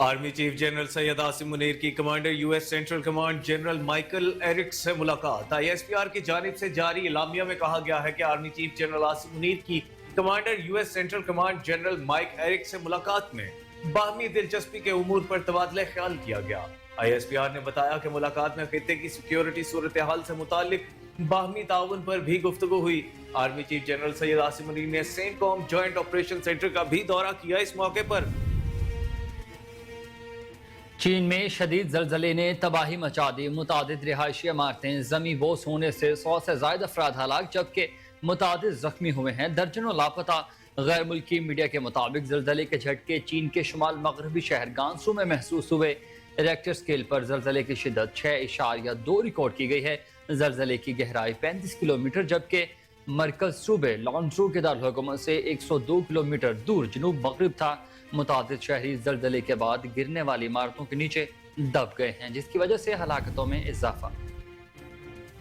Army chief general Syed Asim Munir की commander US central command general Michael Erik से मुलाकात। ISPR की जानिब से जारी इलामिया में कहा गया है कि army chief general Asim Munir की commander US central command general Mike Erik से मुलाकात में बाहमी दिलचस्पी के उमूर पर तबादला ख्याल किया गया। आईएसपीआर ने बताया कि मुलाकात में खित्ते की सिक्योरिटी सूरत हाल से मुतालिक बाहमी ताउन पर भी गुफ्तगू हुई। Army chief general Syed Asim Munir ने सेंटकॉम जॉइंट ऑपरेशन सेंटर का भी दौरा किया। इस मौके पर चीन में शदीद जलजले ने तबाही मचा दी। मुतादिद रिहायशी इमारतें ज़मीं बोस होने से 100 से ज़ायद अफराद हलाक जबकि मुतादिद जख्मी हुए हैं, दर्जनों लापता। गैर मुल्की मीडिया के मुताबिक जलजले के झटके चीन के शुमाल मगरबी शहर गांसू में महसूस हुए। रेक्टर स्केल पर जलजले की शिद्दत 6.2 रिकॉर्ड की गई है। जलजले की गहराई 35 किलोमीटर जबकि मरकज सूबे लॉन्ड्रू के दारहुकूमत से 102 किलोमीटर दूर जनूब मगरिब था। मुतादिद शहरी जलजले के बाद गिरने वाली इमारतों के नीचे दब गए हैं, जिसकी वजह से हलाकतों में इजाफा।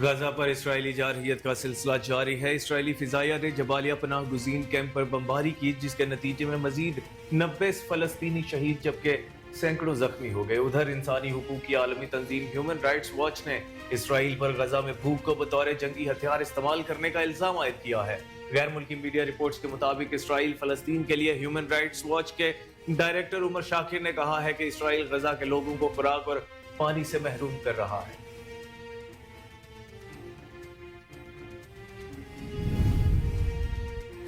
गजा पर इसराइली जारहियत का सिलसिला जारी है। इसराइली फिजाइया ने जबालिया पनाह गुज़ीन कैंप पर बमबारी की, जिसके नतीजे में मजीद 90 फलस्तीनी शहीद जबकि सैकड़ों जख्मी हो गए। उधर इंसानी हुकूक की आलमी तंजीम ह्यूमन राइट्स वॉच ने इसराइल पर गजा में भूख को बतौर जंगी हथियार इस्तेमाल करने का इल्जाम आयद किया है। गैर मुल्की मीडिया रिपोर्ट्स के मुताबिक इसराइल फलस्तीन के लिए ह्यूमन राइट्स वॉच के डायरेक्टर उमर शाकिर ने कहा है कि इसराइल गजा के लोगों को खुराक और पानी से महरूम कर रहा है।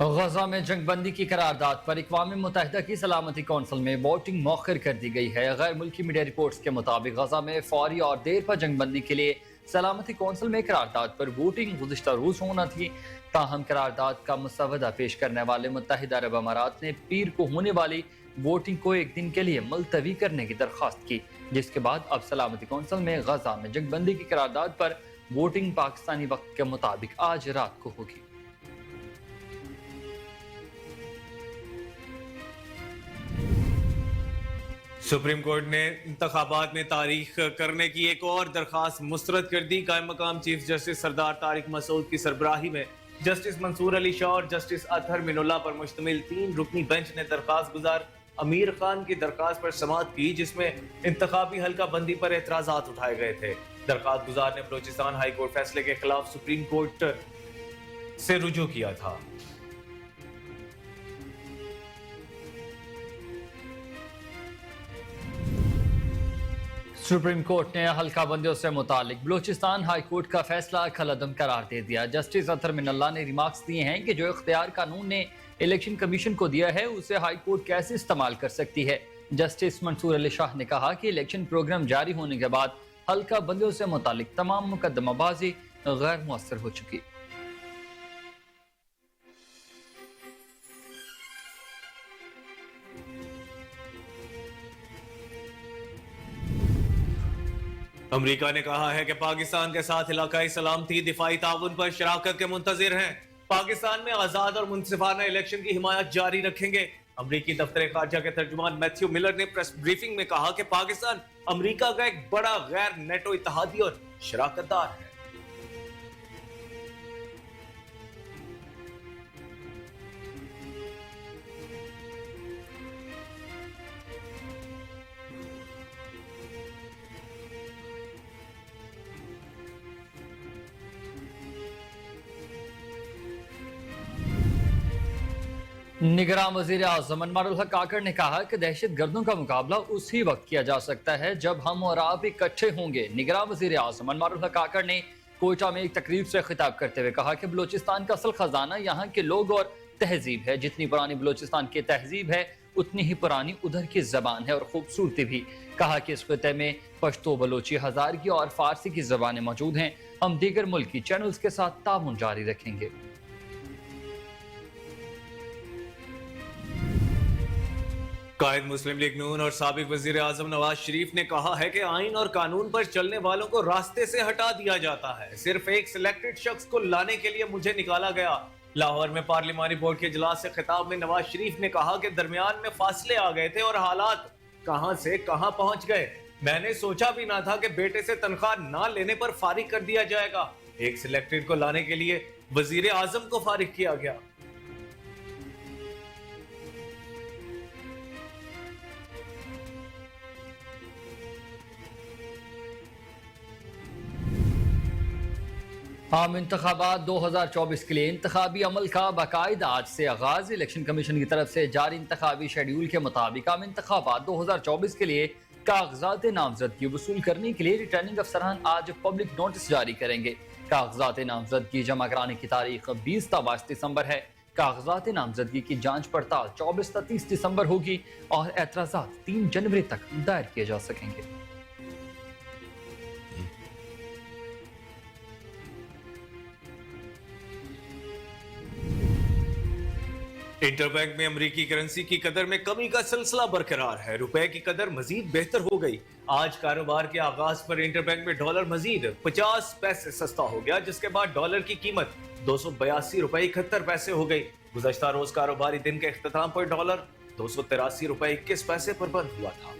गजा में जंगबंदी की करारदाद पर अक़वाम मुत्तहिदा की सलामती कौंसिल में वोटिंग मौखर कर दी गई है। गैर मुल्की मीडिया रिपोर्ट्स के मुताबिक गजा में फौरी और देर पर जंगबंदी के लिए सलामती कौंसिल में करारदाद पर वोटिंग गुज़िश्ता रोज होना थी। ताहम करारदाद का मुसवदा पेश करने वाले मुत्तहिदा अरब अमारात ने पीर को होने वाली वोटिंग को एक दिन के लिए मुलतवी करने की दरख्वास्त की, जिसके बाद अब सलामती कौंसिल में गजा में जंगबंदी की करारदाद पर वोटिंग पाकिस्तानी वक्त के मुताबिक आज रात को होगी। सुप्रीम कोर्ट ने इंतखाबात में तारीख करने की एक और दरखास्त मुस्तरद कर दी। कायम मकाम चीफ जस्टिस सरदार तारिक मसूद की सरबराही में जस्टिस मंसूर अली शाह और जस्टिस अतहर मिनुल्लाह पर मुश्तमिल 3 रुकनी बेंच ने दरखास्त गुजार अमीर खान की दरखास्त पर समाअत की, जिसमें इंतखाबी हल्का बंदी पर एतराजात उठाए गए थे। दरखास्त गुजार ने बलोचिस्तान हाई कोर्ट फैसले के खिलाफ सुप्रीम कोर्ट से रुजू किया था। सुप्रीम कोर्ट ने हल्का बंदियों से मुतालिक बलोचिस्तान हाई कोर्ट का फैसला कलअदम करार दे दिया। जस्टिस अतहर मिनुल्लाह ने रिमार्क्स दिए हैं कि जो इख्तियार कानून ने इलेक्शन कमीशन को दिया है उसे हाई कोर्ट कैसे इस्तेमाल कर सकती है। जस्टिस मंसूर अली शाह ने कहा कि इलेक्शन प्रोग्राम जारी होने के बाद हल्का बंदियों से मुतालिक तमाम मुकदमाबाजी गैर मुअस्सर हो चुकी। अमरीका ने कहा है कि पाकिस्तान के साथ इलाकाई सलामती दिफाई ताउन पर शराकत के मुंतजिर हैं। पाकिस्तान में आजाद और मुनसिफाना इलेक्शन की हिमायत जारी रखेंगे। अमरीकी दफ्तर खारजा के तर्जुमान मैथ्यू मिलर ने प्रेस ब्रीफिंग में कहा कि पाकिस्तान अमरीका का एक बड़ा गैर नेटो इत्तेहादी और शराकतदार है। निगरान वजीर आज़म अनवारुल हक काकड़ ने कहा कि दहशत गर्दों का मुकाबला उसी वक्त किया जा सकता है जब हम और आप इकट्ठे होंगे। निगरान वजीर आज़म अनवारुल हक काकड़ ने कोयटा में एक तकरीब से खिताब करते हुए कहा कि बलोचिस्तान का असल खजाना यहाँ के लोग और तहजीब है। जितनी पुरानी बलोचिस्तान की तहजीब है उतनी ही पुरानी उधर की जबान है और खूबसूरती भी। कहा कि इस खिते में पश्तो, बलोची, हजारगी और फारसी की जबानें मौजूद हैं। हम दीगर मुल्की चैनल्स के साथ ताउन जारी रखेंगे। कायद मुस्लिम लीग नून और साबिक वजीर आजम नवाज शरीफ ने कहा है कि आइन और कानून पर चलने वालों को रास्ते से हटा दिया जाता है। सिर्फ एक सिलेक्टेड शख्स को लाने के लिए मुझे निकाला गया। लाहौर में पार्लिमानी बोर्ड के इजलास से खिताब में नवाज शरीफ ने कहा कि दरमियान में फासले आ गए थे और हालात कहां से कहां पहुंच गए। मैंने सोचा भी ना था कि बेटे से तनख्वाह ना लेने पर फारिग कर दिया जाएगा। एक सिलेक्टेड को लाने के लिए वजीर आजम को फारिग किया गया। आम इंतखाबात 2024 के लिए इंतखाबी अमल का बाकायदा आज से आगाज। इलेक्शन कमीशन की तरफ से जारी इंतखाबी शेड्यूल के मुताबिक आम इंतखाबात 2024 के लिए कागजात नामजदगी वसूल करने के लिए रिटर्निंग अफसरान आज पब्लिक नोटिस जारी करेंगे। कागजात नामजदगी जमा कराने की तारीख 20 ता 22 दिसंबर है। कागजात नामजदगी की जांच पड़ताल 24 ता 30 दिसंबर होगी और एतराजात 3 जनवरी तक दायर किए जा सकेंगे। इंटरबैंक में अमेरिकी करेंसी की कदर में कमी का सिलसिला बरकरार है। रुपए की कदर मजीद बेहतर हो गई। आज कारोबार के आगाज पर इंटरबैंक में डॉलर मजीद 50 पैसे सस्ता हो गया, जिसके बाद डॉलर की कीमत 282 रुपए 71 पैसे हो गई। गुज़श्ता रोज कारोबारी दिन के इख्तिताम पर डॉलर 283 रुपए 21 पैसे पर बंद हुआ था।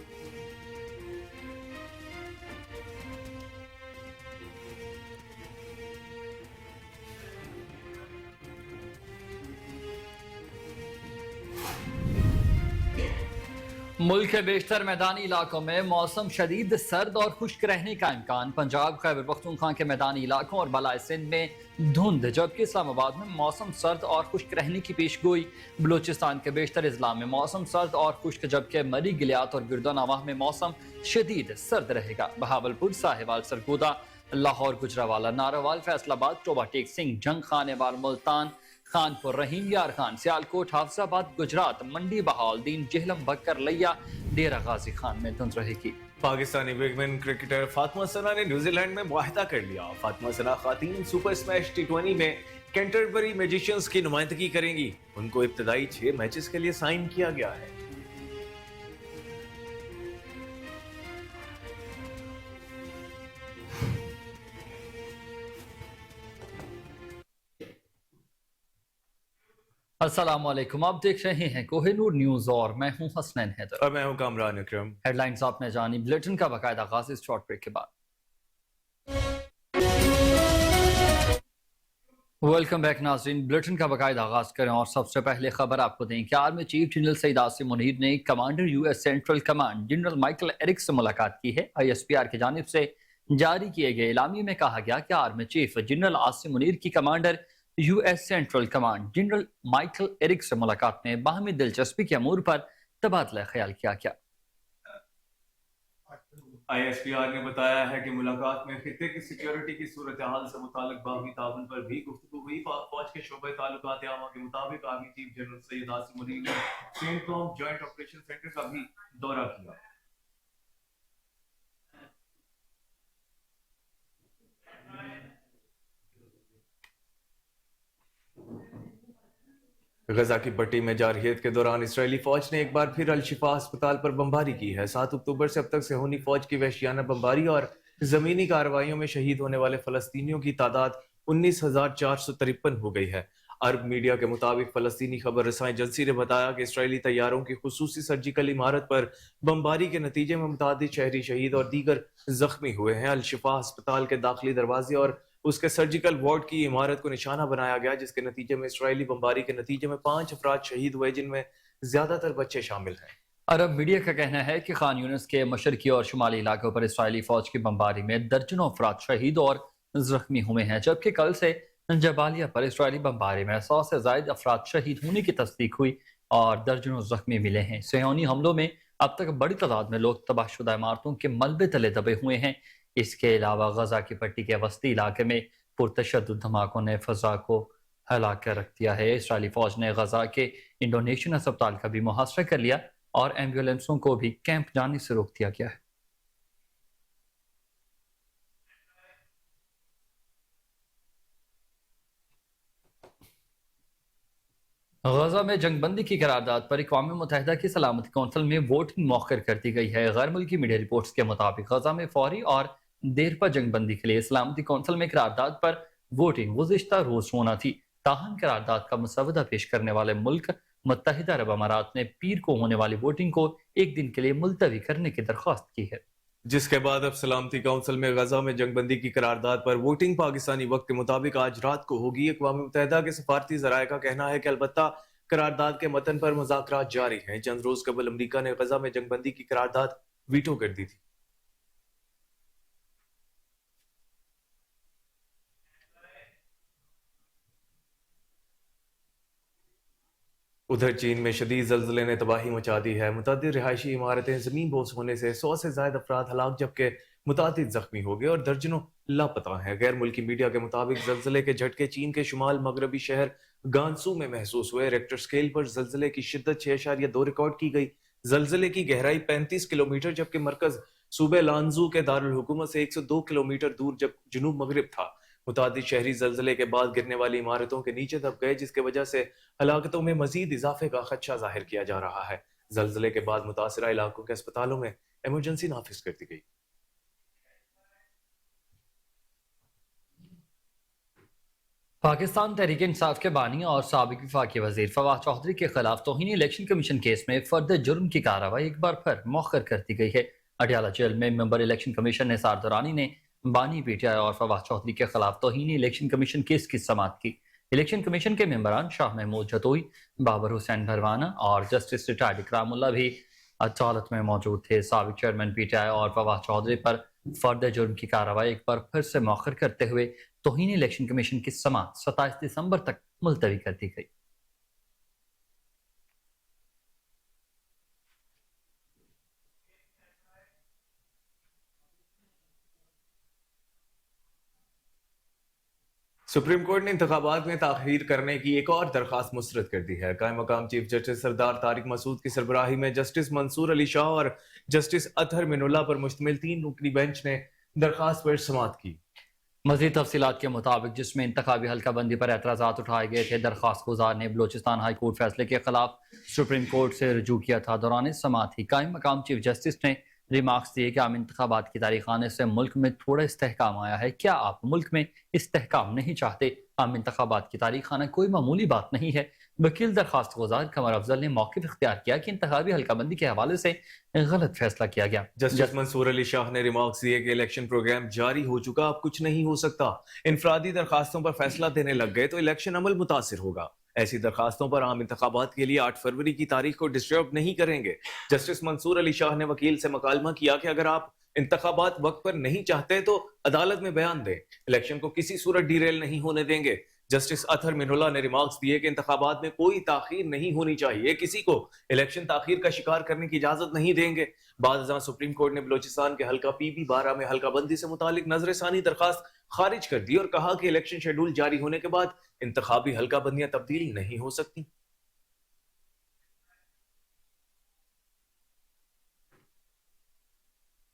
मुल्क के बेशतर मैदानी इलाकों में मौसम शदीद सर्द और खुश्क रहने का इम्कान। पंजाब, खैबर पख्तूनख्वा के मैदानी इलाकों और बलाए सिंध में धुंध, जबकि इस्लामाबाद में मौसम सर्द और खुश्क रहने की पेशगोई। बलूचिस्तान के बेशतर इजला में मौसम सर्द और खुश्क, जबकि मरी गिलियात और गिरदोनवाह में मौसम शदीद सर्द रहेगा। बहावलपुर, साहिवाल, सरगोदा, लाहौर, गुजरावाला, नारावाल, फैसलाबाद, टोबा टेक सिंह, जंग, खानेवाल, मुल्तान, खानपुर, रहीम, यार खान, सियालकोट, हाफजाबाद, गुजरात, मंडी, बहाउद्दीन, जेहलम, बक्कर, लिया, डेरा गाजी खान में धुंध रहेगी। पाकिस्तानी विमेन क्रिकेटर फातिमा सना ने न्यूजीलैंड में मुआहदा कर लिया। फातिमा सना खातीन सुपर स्मैश टी20 में कैंटरबरी मैजिशियंस की नुमाइंदगी करेंगी। उनको इब्तदाई 6 मैचेस के लिए साइन किया गया है। अस्सलाम वालेकुम, आप देख रहे हैं कोहिनूर न्यूज और मैं हूं हसनैन हैदर। और मैं हूं कामरान अकरम। हेडलाइंस आपने जानी, बुलेटिन का बाकायदा आगाज इस शॉर्ट ब्रेक के बाद। वेलकम बैक नाज़रीन, बुलेटिन का बाकायदा आगाज करें और सबसे पहले खबर आपको दें कि army chief general Syed Asim Munir ने commander US central command general Michael Erik से मुलाकात की है। ISPR की जानिब से जारी किए गए इलामी में कहा गया कि army chief general Asim Munir की commander US central command general Michael Erik से मुलाकात में बाहमी दिलचस्पी के अमूर पर तबादला ख्याल किया गया। ISPR ने बताया है कि मुलाकात में खित्ते की सिक्योरिटी की सूरत हाल से मुतालिक बाहमी ताउन पर भी गुफ्तगू हुई। पाक फौज के शोबे ताल्लुकात आमा के मुताबिक army chief general Syed Asim Munir ने सेंटकॉम जॉइंट ऑपरेशन सेंटर का भी दौरा किया। गजा की पट्टी में जारहियत के दौरान इसराइली फौज ने एक बार फिर अल-शिफा अस्पताल पर बमबारी की है। 7 अक्टूबर से अब तक सेहूनी फौज की वहशियाना बमबारी और जमीनी कार्रवाइयों में शहीद होने वाले फलस्तीनियों की तादाद 19,453 हो गई है। अरब मीडिया के मुताबिक फलस्तीनी खबर रसां एजेंसी ने बताया कि इसराइली तैयारों की खुसूसी सर्जिकल इमारत पर बमबारी के नतीजे में मुतादिद शहरी शहीद और दीगर जख्मी हुए हैं। अल-शिफा अस्पताल के दाखिली दरवाजे और उसके सर्जिकल वार्ड की इमारत को निशाना बनाया गया, जिसके नतीजे में इसराइली बमबारी के नतीजे में 5 अफराद शहीद हुए, जिनमें ज्यादातर बच्चे शामिल हैं। अरब मीडिया का कहना है कि खान यूनिस के मशरकी और शुमाली इलाकों पर इसराइली फौज की बमबारी में दर्जनों अफराद शहीद और जख्मी हुए हैं, जबकि कल से जबालिया पर इसराइली बमबारी में 100 से ज्यादा अफराद शहीद होने की तस्दीक हुई और दर्जनों जख्मी मिले हैं। सेहूनी हमलों में अब तक बड़ी तादाद में लोग तबाहशुदा इमारतों के मलबे तले दबे हुए हैं। इसके अलावा गजा की पट्टी के वस्ती इलाके में पुरतशद्दुद धमाकों ने फजा को हिला कर रख दिया है। इसराइली फौज ने गजा के इंडोनेशियन अस्पताल का भी मुहासरा कर लिया और एम्बुलेंसों को भी कैंप जाने से रोक दिया गया है। गजा में जंगबंदी की करारदाद पर अक़वाम मुत्तहिदा की सलामती कौंसिल में वोटिंग मौखर कर दी गई है। गैर मुल्की मीडिया रिपोर्ट्स के मुताबिक गजा में फौरी और देरपा जंगबंदी के लिए सलामती कौंसिल में करारदाद पर वोटिंग गुज़िश्ता रोज होना थी। ताहम करारदाद का मसवदा पेश करने वाले मुल्क मुत्तहिदा अरब अमारात ने पीर को होने वाली वोटिंग को एक दिन के लिए मुलतवी करने की दरख्वास्त की है, जिसके बाद अब सलामती काउंसिल में गजा में जंगबंदी की करारदाद पर वोटिंग पाकिस्तानी वक्त के मुताबिक आज रात को होगी। अक़वाम मुत्तहिदा के सफारती ज़राए का कहना है कि अलबत्ता करारदाद के मतन पर मुज़ाकरात जारी हैं। चंद रोज कबल अमरीका ने गजा में जंगबंदी की करारदाद वीटो कर दी थी। उधर चीन में शदीद ज़लज़ले ने तबाही मचा दी है। मुतअद्दिद रिहायशी इमारतें ज़मीन बोस होने से 100 से ज़ायद अफराद हलाक जबकि मुतअद्दिद ज़ख्मी हो गए और दर्जनों लापता हैं। गैर मुल्की मीडिया के मुताबिक ज़लज़ले के झटके चीन के शुमाल मगरबी शहर गांसू में महसूस हुए। रेक्टर स्केल पर ज़लज़ले की शिद्दत 6.2 रिकॉर्ड की गई। ज़लज़ले की गहराई 35 किलोमीटर जबकि मरकज़ सूबे लांजू के दारुल हुकूमत से 102 किलोमीटर दूर जब जुनूब मगरिब था। मुतादिद शहरी ज़लज़ले के बाद गिरने वाली इमारतों के नीचे दब गए जिसकी वजह से हलाकतों में मजीद इजाफे का खदशा जाहिर किया जा रहा है। ज़लज़ले के बाद मुतासरा इलाकों के अस्पतालों में इमरजेंसी नाफिज कर दी गई। पाकिस्तान तहरीक इंसाफ के बानी और साबिक वफाकी वजीर फवाद चौधरी के खिलाफ तौहीन इलेक्शन कमीशन केस में फर्द जुर्म की कार्रवाई एक बार फिर मौखर कर दी गई है। अडियाला जेल में member election commission Nisar Durrani ने बानी पीटीआई और फवाद चौधरी के खिलाफ तौहीन इलेक्शन कमीशन केस की समाअत की। इलेक्शन कमीशन के मेंबरान शाह महमूद जतोई, बाबर हुसैन भरवाना और जस्टिस रिटायर्ड इकरामुल्लाह भी अदालत में मौजूद थे। साबिक चेयरमैन पीटीआई और फवाद चौधरी पर फर्द जुर्म की कार्रवाई एक बार फिर से मौखर करते हुए तौहीन इलेक्शन कमीशन की समाअत 27 दिसंबर तक मुलतवी कर दी गई। सुप्रीम कोर्ट ने इंतखाबात में ताखीर करने की एक और दरखास्त मुस्तरद कर दी है। कायम मकाम चीफ जस्टिस सरदार तारिक मसूद की सरबराही में जस्टिस मंसूर अली शाह और जस्टिस अतहर मिनुल्लाह पर मुश्तमिल 3 रुकनी बेंच ने दरखास्त पर समाअत की। मजीद तफसीलात के मुताबिक जिसमें इंतखाबी हल्का बंदी पर एतराज़ात उठाए गए थे, दरखास्त गुजार ने बलोचिस्तान हाई कोर्ट फैसले के खिलाफ सुप्रीम कोर्ट से रुजू किया था। दौरान समाअत ही कायम मकाम चीफ जस्टिस ने रिमार्क्स दिए कि आम इंतखाबात की तारीख आने से मुल्क में थोड़ा इस्तेहकाम आया है। क्या आप मुल्क में इस्तेहकाम नहीं चाहते? आम इंतखाबात की तारीख आना कोई मामूली बात नहीं है। वकील दरखास्त गुजार कमर अफजल ने मौक़िफ़ इख्तियार किया कि इंतखाबी हल्काबंदी के हवाले से गलत फैसला किया गया। जस्टिस मंसूर अली शाह ने रिमार्क्स दिए कि इलेक्शन प्रोग्राम जारी हो चुका, अब कुछ नहीं हो सकता। इनफरादी दरखास्तों पर फैसला देने लग गए तो इलेक्शन अमल मुतासिर होगा। ऐसी दरखास्तों पर आम इंतखाबात के लिए 8 फरवरी की तारीख को डिस्टर्ब नहीं करेंगे। जस्टिस मंसूर अली शाह ने वकील से मुकालमा किया कि अगर आप इंतखाबात वक्त पर नहीं चाहते तो अदालत में बयान दें, इलेक्शन को किसी सूरत डीरेल नहीं होने देंगे। जस्टिस अतहर मिनुल्लाह ने रिमार्क्स दिए कि इंतखाबात में कोई ताखीर नहीं होनी चाहिए, किसी को इलेक्शन ताखीर का शिकार करने की इजाजत नहीं देंगे। बाद सुप्रीम कोर्ट ने बलोचिस्तान के हल्का पीबी 12 में हल्का बंदी से मुतालिक नजरसानी दरखास्त खारिज कर दी और कहा कि इलेक्शन शेड्यूल जारी होने के बाद इंतखाबी हल्का बंदियां तब्दील नहीं हो सकती।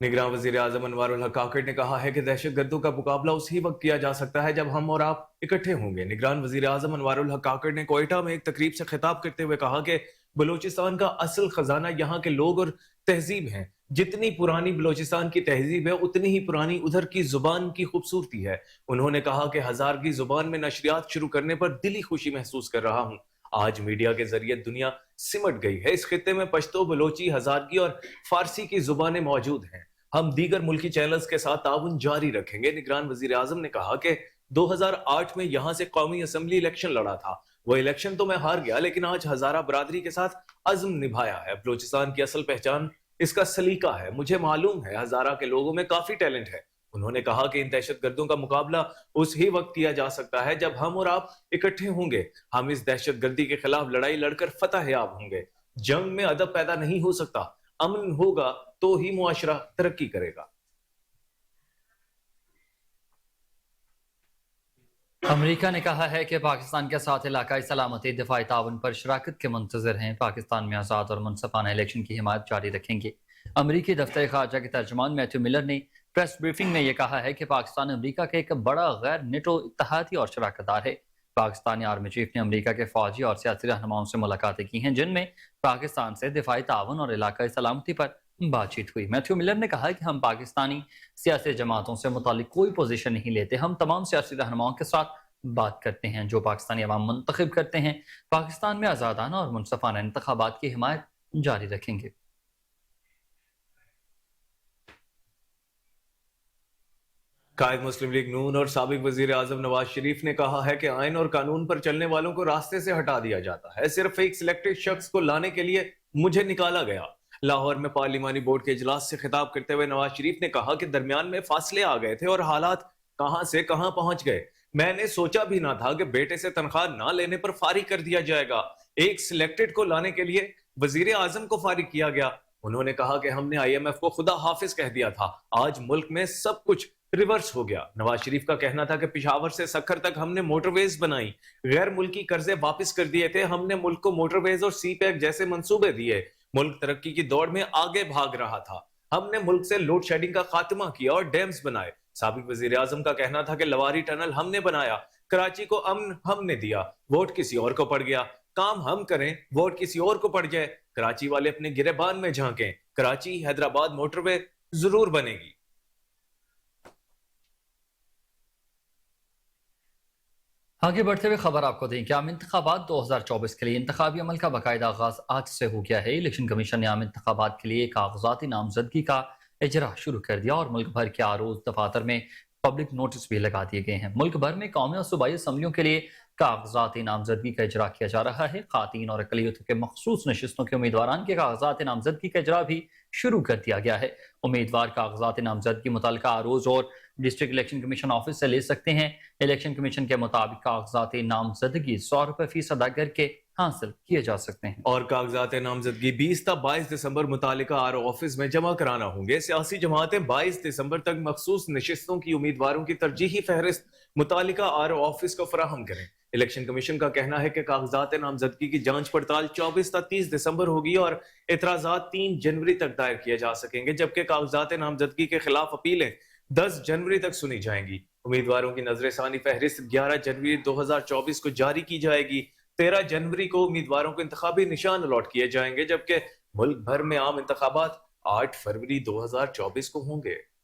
निगरान वजीर आजम अनवारुल हक काकड़ ने कहा है कि दहशत गर्दों का मुकाबला उसी वक्त किया जा सकता है जब हम और आप इकट्ठे होंगे। निगरान वजीर आजम अनवारुल हक काकड़ ने कोयटा में एक तकरीब से खिताब करते हुए कहा कि बलूचिस्तान का असल खजाना यहाँ के लोग और तहजीब हैं। जितनी पुरानी बलूचिस्तान की तहजीब है उतनी ही पुरानी उधर की जुबान की खूबसूरती है। उन्होंने कहा कि हजारगी जुबान में नशरियात शुरू करने पर दिली खुशी महसूस कर रहा हूँ। आज मीडिया के जरिए दुनिया सिमट गई है। इस खित्ते में पश्तो, बलोची, हजारगी और फारसी की जुबानें मौजूद हैं। हम दीगर मुल्की चैनल्स के साथ ताउन जारी रखेंगे। निगरान वजीर आजम ने कहा कि 2008 में यहां से कौमी असम्बली इलेक्शन लड़ा था। वो इलेक्शन तो मैं हार गया, लेकिन आज हजारा बरादरी के साथ अज़्म निभाया है। बलूचिस्तान की असल पहचान इसका सलीका है। मुझे मालूम है हजारा के लोगों में काफी टैलेंट है। उन्होंने कहा कि इन दहशत गर्दों का मुकाबला उस ही वक्त किया जा सकता है जब हम और आप इकट्ठे होंगे। हम इस दहशत गर्दी के खिलाफ लड़ाई लड़कर फतह याब होंगे। जंग में अदब पैदा नहीं हो सकता, अमन होगा तो ही मुआशरा तरक्की करेगा। अमेरिका ने कहा है कि पाकिस्तान के साथ इलाकाई सलामती दिफाई ताउन पर शराकत के मुंतजर हैं। पाकिस्तान में आज़ाद और मुनसफाना इलेक्शन की हिमायत जारी रखेंगे। अमरीकी दफ्तर खारजा के तर्जुमान मैथ्यू मिलर ने प्रेस ब्रीफिंग में यह कहा है कि पाकिस्तान अमरीका का एक बड़ा गैर नेटो इत्तेहादी और शराकतदार है। पाकिस्तानी आर्मी चीफ ने अमरीका के फौजी और सियासी रहनुमाओं से मुलाकातें की हैं, जिनमें पाकिस्तान से दिफाई ताउन और इलाकाई सलामती पर बातचीत हुई। मैथ्यू मिलर ने कहा कि हम पाकिस्तानी सियासी जमातों से मुतालिक कोई पोजीशन नहीं लेते। हम तमाम सियासी रहनुमाओं के साथ बात करते हैं जो पाकिस्तानी अवाम मुंतखब करते हैं। पाकिस्तान में आज़ादाना और मुनसफाना इंतखाबात की हिमायत जारी रखेंगे। कायद मुस्लिम लीग नून और साबिक वजीर आजम नवाज शरीफ ने कहा है कि आइन और कानून पर चलने वालों को रास्ते से हटा दिया जाता है। सिर्फ एक सिलेक्टेड शख्स को लाने के लिए मुझे निकाला गया। लाहौर में पार्लिमानी बोर्ड के इजलास से खिताब करते हुए नवाज शरीफ ने कहा कि दरमियान में फासले आ गए थे और हालात कहां से कहां पहुंच गए। मैंने सोचा भी ना था कि बेटे से तनख्वाह ना लेने पर फारिग कर दिया जाएगा। एक सिलेक्टेड को लाने के लिए वजीर आजम को फारिग किया गया। उन्होंने कहा कि हमने IMF को खुदा हाफिज कह दिया था। आज मुल्क में सब कुछ रिवर्स हो गया। नवाज शरीफ का कहना था कि पिशावर से सखर तक हमने मोटरवेज बनाई, गैर मुल्की कर्जे वापस कर दिए थे, हमने मुल्क को मोटरवेज और CPEC जैसे मंसूबे दिए। मुल्क तरक्की की दौड़ में आगे भाग रहा था। हमने मुल्क से लोड शेडिंग का खात्मा किया और डैम्स बनाए। साबिक वजीर आजम का कहना था कि लवारी टनल हमने बनाया, कराची को अमन हमने दिया, वोट किसी और को पड़ गया। काम हम करें, वोट किसी और को पड़ जाए। कराची वाले अपने गिरेबान में झांकें, कराची हैदराबाद मोटरवे जरूर बनेगी। आगे बढ़ते हुए खबर आपको दें कि आम इंतखाबात 2024 के लिए इंतखाबी अमल का बाकायदा आगाज आज से हो गया है। इलेक्शन कमीशन ने आम इंतखाबात के लिए कागजाती नामजदगी का इजरा शुरू कर दिया और मुल्क भर के आरोज दफातर में पब्लिक नोटिस भी लगा दिए गए हैं। मुल्क भर में कौमी और सूबाई असम्बलियों के लिए कागजाती नामजदगी का इजरा किया जा रहा है। खातीन और अकलियतों के मखसूस नशिस्तों के उम्मीदवारान के कागजात नामजदगी का इजरा भी शुरू कर दिया गया है। उम्मीदवार कागजात नामजदगी मुतल्लिका आरोज और डिस्ट्रिक्ट इलेक्शन कमीशन ऑफिस से ले सकते हैं। इलेक्शन कमीशन के मुताबिक कागजात नामजदगी 100 रुपए फीस अदा करके हासिल किए जा सकते हैं। और कागजात नामजदगी 20 ता 22 दिसंबर मुतालिका आर ऑफिस में जमा कराना होंगे। सियासी जमातें 22 दिसंबर तक मखसूस नशिस्तों की उम्मीदवारों की तरजीही फहरिस्त मुतालिका आर ऑफिस को फराहम करें। इलेक्शन कमीशन का कहना है कि कागजात नामजदगी की जांच पड़ताल 24 ता 30 दिसंबर होगी और एतराजात 3 जनवरी तक दायर किए जा सकेंगे, जबकि कागजात नामजदगी के खिलाफ अपीलें 10 जनवरी तक सुनी जाएंगी। उम्मीदवारों की नजरसानी फहरिस्त 11 जनवरी 2024 को जारी की जाएगी। 13 जनवरी को उम्मीदवारों को इंतखाबी निशान अलॉट किए जाएंगे, जबकि मुल्क भर में आम इंतखाबात 8 फरवरी 2024 को होंगे।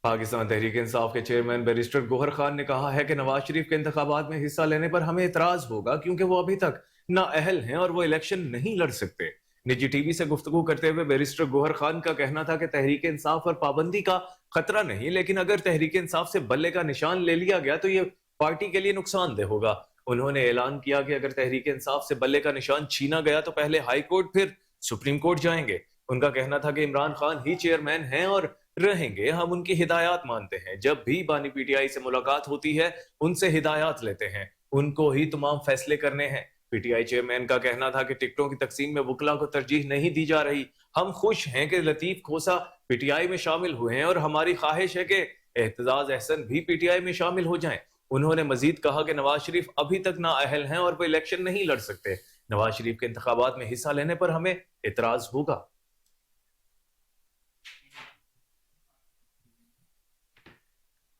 पाकिस्तान तहरीक इंसाफ के चेयरमैन बैरिस्टर गोहर खान ने कहा है कि नवाज शरीफ के इंतखाबात में हिस्सा लेने पर हमें एतराज होगा क्योंकि वो अभी तक नाअहल हैं और वो इलेक्शन नहीं लड़ सकते। निजी टीवी से गुफ्तगू करते हुए बैरिस्टर गोहर खान का कहना था कि तहरीक इंसाफ पर पाबंदी का खतरा नहीं, लेकिन अगर तहरीक इंसाफ से बल्ले का निशान ले लिया गया तो ये पार्टी के लिए नुकसानदेह होगा। उन्होंने ऐलान किया कि अगर तहरीक इंसाफ से बल्ले का निशान छीना गया तो पहले हाई कोर्ट फिर सुप्रीम कोर्ट जाएंगे। उनका कहना था कि इमरान खान ही चेयरमैन हैं और रहेंगे, हम उनकी हिदायत मानते हैं। जब भी बानी PTI से मुलाकात होती है उनसे हिदायत लेते हैं, उनको ही तमाम फैसले करने हैं। PTI चेयरमैन का कहना था कि टिकटों की तकसीम में वकला को तरजीह नहीं दी जा रही। हम खुश हैं कि लतीफ खोसा PTI में शामिल हुए हैं और हमारी ख्वाहिश है कि एहतजाज अहसन भी PTI में शामिल हो जाएं। उन्होंने मजीद कहा कि नवाज शरीफ अभी तक नाअहल हैं और वो इलेक्शन नहीं लड़ सकते। नवाज शरीफ के इंतखाबात में हिस्सा लेने पर हमें एतराज होगा।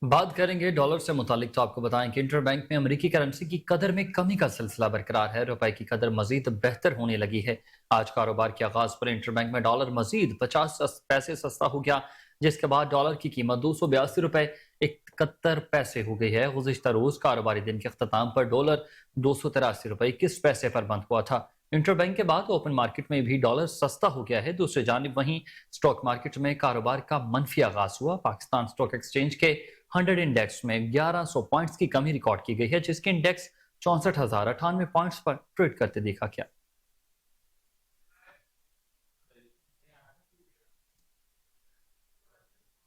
बात करेंगे डॉलर से मुतालिक, तो आपको बताएं कि इंटरबैंक में अमेरिकी करेंसी की कदर में कमी का सिलसिला बरकरार है। रुपए की कदर मजीद बेहतर होने लगी है। आज कारोबार के आगाज पर इंटरबैंक में डॉलर मजीद 50 पैसे सस्ता हो गया, जिसके बाद डॉलर की कीमत 282 रुपए 71 पैसे हो गई है। गुज़िश्ता रोज कारोबारी दिन के अख्ताम पर डॉलर 283 रुपए 21 पैसे पर बंद हुआ था। इंटरबैंक के बाद ओपन मार्केट में भी डॉलर सस्ता हो गया है। दूसरी जानिब वहीं स्टॉक मार्केट में कारोबार का मनफी आगाज हुआ। पाकिस्तान स्टॉक एक्सचेंज के 100 इंडेक्स में 1100 पॉइंट्स की कमी रिकॉर्ड की गई है, जिसके इंडेक्स 64,098 पॉइंट्स पर ट्रेड करते देखा गया।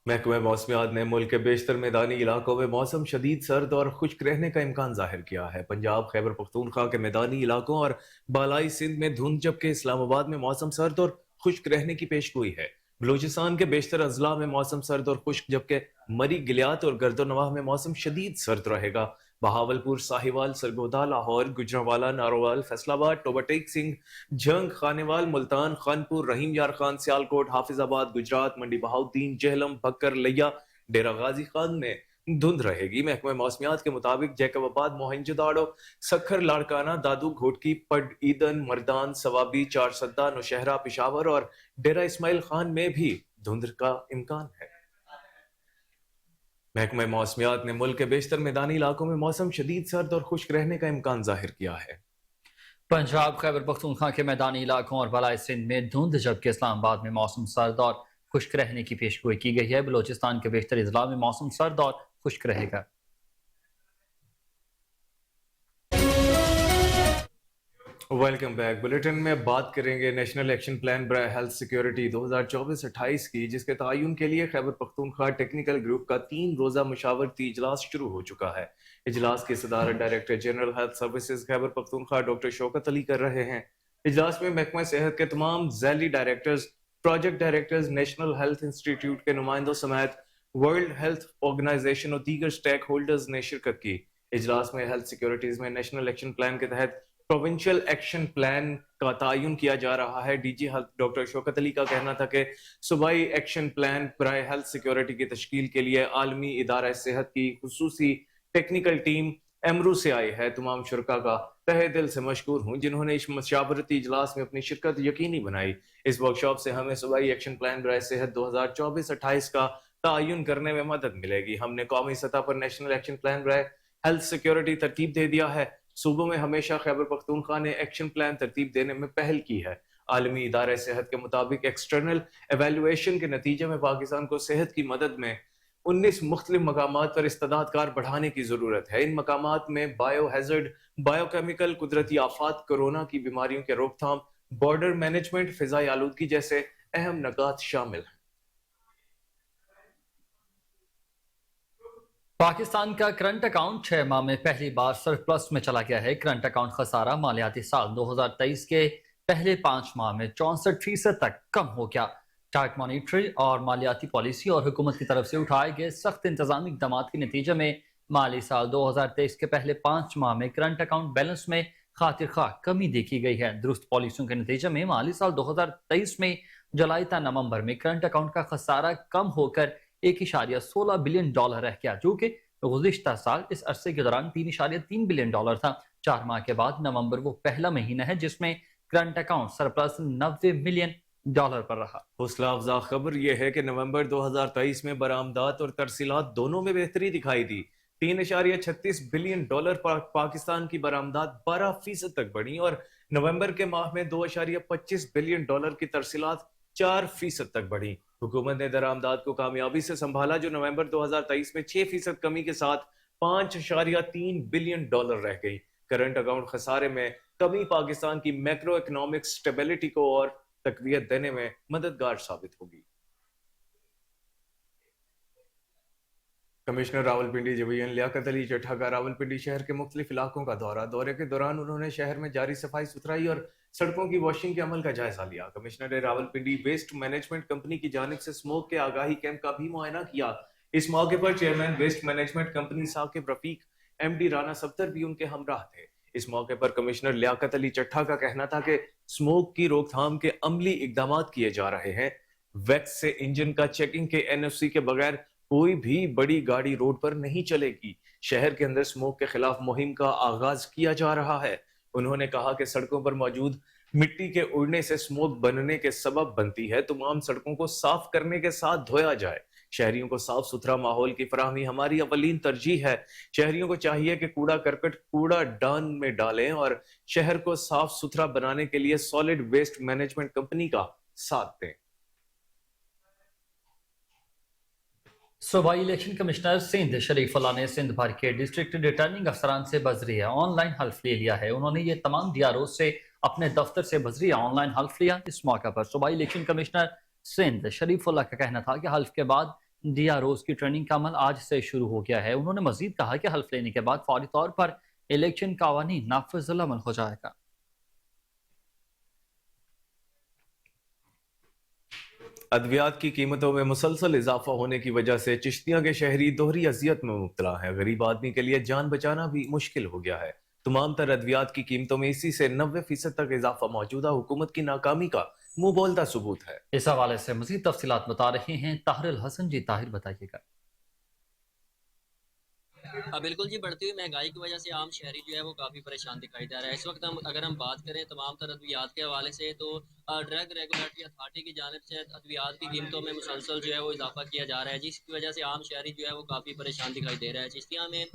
महकमे मौसमियात ने मुल्क के बेशतर मैदानी इलाकों में मौसम शदीद सर्द और खुश्क रहने का इम्कान जाहिर किया है। पंजाब, खैबर पख्तूनख्वा के मैदानी इलाकों और बालाई सिंध में धुंध, जबकि इस्लामाबाद में मौसम सर्द और खुश्क रहने की पेशगोई है। बलूचिस्तान के बेशतर अजला में मौसम सर्द और खुश्क, जबकि मरी, गिलियात और गर्दोनवाह में मौसम शदीद सर्द रहेगा। बहावलपुर, साहिवाल, सरगोदा, लाहौर, गुजरांवाला, नारोवाल, फैसलाबाद, टोबा-टेक सिंह, झंग, खानेवाल, मुल्तान, खानपुर, रहीम यार खान, सियालकोट, हाफिजाबाद, गुजरात, मंडी बहाउद्दीन, जेहलम, बक्कर, लिया, डेरा गाजी खान में धुंध रहेगी। महकमे मौसमियात के मुताबिक जैकबाबाद, मोहनजोदाड़ो, सखर, लाड़काना, दादू, घोटकी, पड, ईदन, मर्दान, सवाबी, चारसद्दा, नौशहरा, पिशावर और डेरा इस्माइल खान में भी धुंध का इम्कान है। महकमे मौसमियात ने मुल्क के बेशतर मैदानी इलाकों में मौसम शदीद सर्द और खुश्क रहने का इम्कान जाहिर किया है। पंजाब, खैबर पख्तूनख्वा के मैदानी इलाकों और बलाई सिंध में धुंध, जबकि इस्लामाबाद में मौसम सर्द और खुश्क रहने की पेशगोई की गई है। बलूचिस्तान के बेशतर इजला में मौसम सर्द और खुश्क रहेगा। Welcome back. बुलेटिन में बात करेंगे नेशनल एक्शन प्लान बराए हेल्थ सिक्योरिटी 2024-28 की, जिसके तयन के लिए खैबर पख्तूनख्वा टेक्निकल ग्रुप का 3 रोज़ा मशावरती इजलास शुरू हो चुका है। इजलास की सदारत director general health services Khyber Pakhtunkhwa doctor Shaukat Ali कर रहे हैं। इजलास में महकमा सेहत के तमाम झैली directors, project directors, national health institute के नुमाइंदों समेत वर्ल्ड हेल्थ ऑर्गेनाइजेशन और दीगर स्टेक होल्डर्स ने शिरकत की। इजलास में हेल्थ सिक्योरिटीज में नेशनल एक्शन प्लान के तहत प्रोविंशियल एक्शन प्लान का तयन किया जा रहा है। DG health doctor Shaukat Ali का कहना था कि सूबाई एक्शन प्लान बराए हेल्थ सिक्योरिटी की तश्कील के लिए आलमी इदारा सेहत की खुसूसी टेक्निकल टीम एमरू से आई है। तमाम शुरका का तहे दिल से मशकूर हूँ जिन्होंने इस मशावरती इजलास में अपनी शिरकत यकीनी बनाई। इस वर्कशॉप से हमें सूबाई एक्शन प्लान बराए सेहत 2024-28 का तयन करने में मदद मिलेगी। हमने कौमी सतह पर नेशनल एक्शन प्लान बराए हेल्थ सिक्योरिटी तरतीब दे दिया है। सूबों में हमेशा खैबर पख्तूनख्वा ने एक्शन प्लान तरतीब देने में पहल की है। आलमी इदारे सेहत के मुताबिक एक्सटर्नल एवेल्युएशन के नतीजे में पाकिस्तान को सेहत की मदद में 19 मुख्तलिफ मकामात पर इस्तेदादकार बढ़ाने की जरूरत है। इन मकामात में बायो हैजर्ड, बायोकेमिकल, कुदरती आफात, कोरोना की बीमारियों के रोकथाम, बॉर्डर मैनेजमेंट, फिजाई आलूदगी जैसे अहम नकात शामिल हैं। पाकिस्तान का करंट अकाउंट 6 माह में पहली बार सरप्लस में चला गया है। करंट अकाउंट खसारा मालियाती साल 2023 के पहले 5 माह में 64% तक कम हो गया। टाइट मॉनिटरी और मालियाती पॉलिसी और हुकूमत की तरफ से उठाए गए सख्त इंतजामी इकदाम के नतीजे में माली साल 2023 के पहले 5 माह में करंट अकाउंट बैलेंस में खातिर खा कमी देखी गई है। दुरुस्त पॉलिसियों के नतीजे में माली साल 2023 में जुलाई ता नवंबर में करंट अकाउंट का खसारा कम होकर $1.16 बिलियन रह गया, जो कि गुज़िश्ता साल इस अरसे के दौरान $3.3 बिलियन था। 4 माह के बाद नवंबर वो पहला महीना है जिसमें करंट अकाउंट सरप्लस $90 मिलियन पर रहा। हौसला अफजा खबर यह है कि नवंबर 2023 में बरामदात और तरसीलात दोनों में बेहतरी दिखाई दी। $3.36 बिलियन पाकिस्तान की बरामदात 12% तक बढ़ी और नवंबर के माह में $2.25 बिलियन की तरसीलात 4% तक बढ़ी। हुकूमत ने दरामदात को कामयाबी से संभाला, जो नवंबर 2023 में 6% कमी के साथ $5.3 बिलियन रह गई। करंट अकाउंट खसारे में कमी पाकिस्तान की मैक्रो इकोनॉमिक स्टेबिलिटी को और तकवीत देने में मददगार साबित होगी। कमिश्नर रावलपिंडी जवीन लियाकत अली चट्ठा का रावलपिंडी शहर के मुख्तलिफ इलाकों का दौरे के दौरान उन्होंने शहर में जारी सफाई सुथराई और सड़कों की वॉशिंग के अमल का जायजा लिया। कमिश्नर ने रावलपिंडी वेस्ट मैनेजमेंट कंपनी की जानिब से स्मोक के आगाही कैंप का भी मुआयना किया। इस मौके पर chairman waste management company Saqib Rafiq, MD Rana Safdar भी उनके हमराह थे। इस मौके पर कमिश्नर लियाकत अली चट्ठा का कहना था कि स्मोक की रोकथाम के अमली इकदाम किए जा रहे हैं। वैक्स से इंजन का चेकिंग के NFC के बगैर कोई भी बड़ी गाड़ी रोड पर नहीं चलेगी। शहर के अंदर स्मोक के खिलाफ मुहिम का आगाज किया जा रहा है। उन्होंने कहा कि सड़कों पर मौजूद मिट्टी के उड़ने से स्मोक बनने के सबब बनती है। तमाम सड़कों को साफ करने के साथ धोया जाए। शहरियों को साफ सुथरा माहौल की फराहमी हमारी अवलीन तरजीह है। शहरियों को चाहिए कि कूड़ा करकट कूड़ा डान में डालें और शहर को साफ सुथरा बनाने के लिए सॉलिड वेस्ट मैनेजमेंट कंपनी का साथ दें। सूबाई इलेक्शन कमिश्नर सिंध शरीफुल्लाह ने सिंध भर के डिस्ट्रिक्ट रिटर्निंग अफसरान से बजरिया ऑनलाइन हल्फ ले लिया है। उन्होंने ये तमाम DRO से अपने दफ्तर से बजरिया ऑनलाइन हल्फ लिया। इस मौके पर सूबाई इलेक्शन कमिश्नर सिंध शरीफुल्लाह का कहना था कि हल्फ के बाद DROs की ट्रेनिंग का अमल आज से शुरू हो गया है। उन्होंने मजीद कहा कि हल्फ लेने के बाद फौरी तौर पर इलेक्शन कावानीन नाफिज अमल हो जाएगा। अद्वियात की कीमतों में मुसलसल इजाफा होने की वजह से चिश्तियां के शहरी दोहरी अजियत में मुब्तला है। गरीब आदमी के लिए जान बचाना भी मुश्किल हो गया है। तमाम तर अद्वियात की कीमतों में इसी से 90% तक इजाफा मौजूदा हुकूमत की नाकामी का मुंह बोलता सबूत है। इस हवाले से मजीद तफसीलात बता रहे हैं ताहिर हसन जी। ताहिर, बताइएगा। बिल्कुल जी, बढ़ती हुई महंगाई की वजह से आम शहरी जो है वो काफ़ी परेशान दिखाई दे रहा है। इस वक्त अगर हम बात करें तमाम तर अद्वियात के हवाले से, तो ड्रग रेगुलेटरी अथॉरिटी की जानिब से अद्वियात की कीमतों में मुसलसल जो है वो इजाफा किया जा रहा है, जिसकी वजह से आम शहरी जो है वो काफ़ी परेशान दिखाई दे रहा है। चिश्तिया में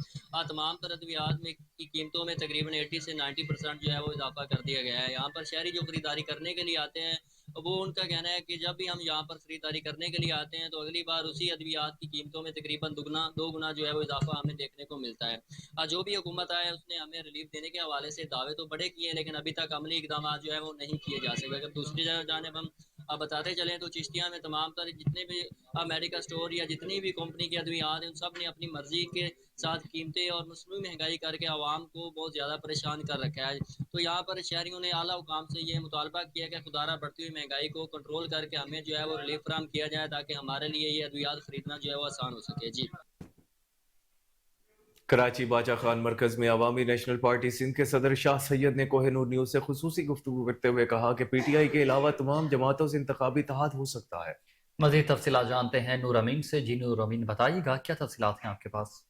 तमाम तर अद्वियात में की कीमतों में तकरीबन 80 से 90% जो है वो इजाफा कर दिया गया है। यहाँ पर शहरी जो खरीदारी करने के लिए आते हैं वो उनका कहना है कि जब भी हम यहाँ पर खरीदारी करने के लिए आते हैं तो अगली बार उसी अद्वियात की कीमतों में तकरीबन दो गुना जो है वो इजाफा हमें देखने को मिलता है। जो भी हुकूमत आए उसने हमें रिलीफ देने के हवाले से दावे तो बड़े किए, लेकिन अभी तक अमली इकदाम जो है वो नहीं किए जा सके। अगर दूसरी जानब हम बताते चलें तो चिश्तिया में तमाम तरह जितने भी मेडिकल स्टोर या जितनी भी कंपनी की अद्वियात हैं उन सब ने अपनी मर्जी के साथ कीमतें और मसनूई महंगाई करके आवाम को बहुत ज़्यादा परेशान कर रखा है। तो यहाँ पर शहरियों ने आला हुकाम से ये मुतालबा किया कि खुदारा बढ़ती हुई महंगाई को कंट्रोल करके हमें जो है वो रिलीफ फराहम किया जाए ताकि हमारे लिए ये अद्वियात खरीदना जो है वो आसान हो सके। जी। कराची बाचा खान मरकज में अवामी नेशनल पार्टी सिंध के सदर शाह सैयद ने कोहिनूर न्यूज से खुसूसी गुफ्तगू करते हुए कहा कि पीटीआई के अलावा तमाम जमातों से इंतखाबी इत्तेहाद हो सकता है। मजीद तफसीलात जानते हैं नूर अमीन से। जी नूर अमीन, बताइएगा क्या तफसीलात हैं आपके पास?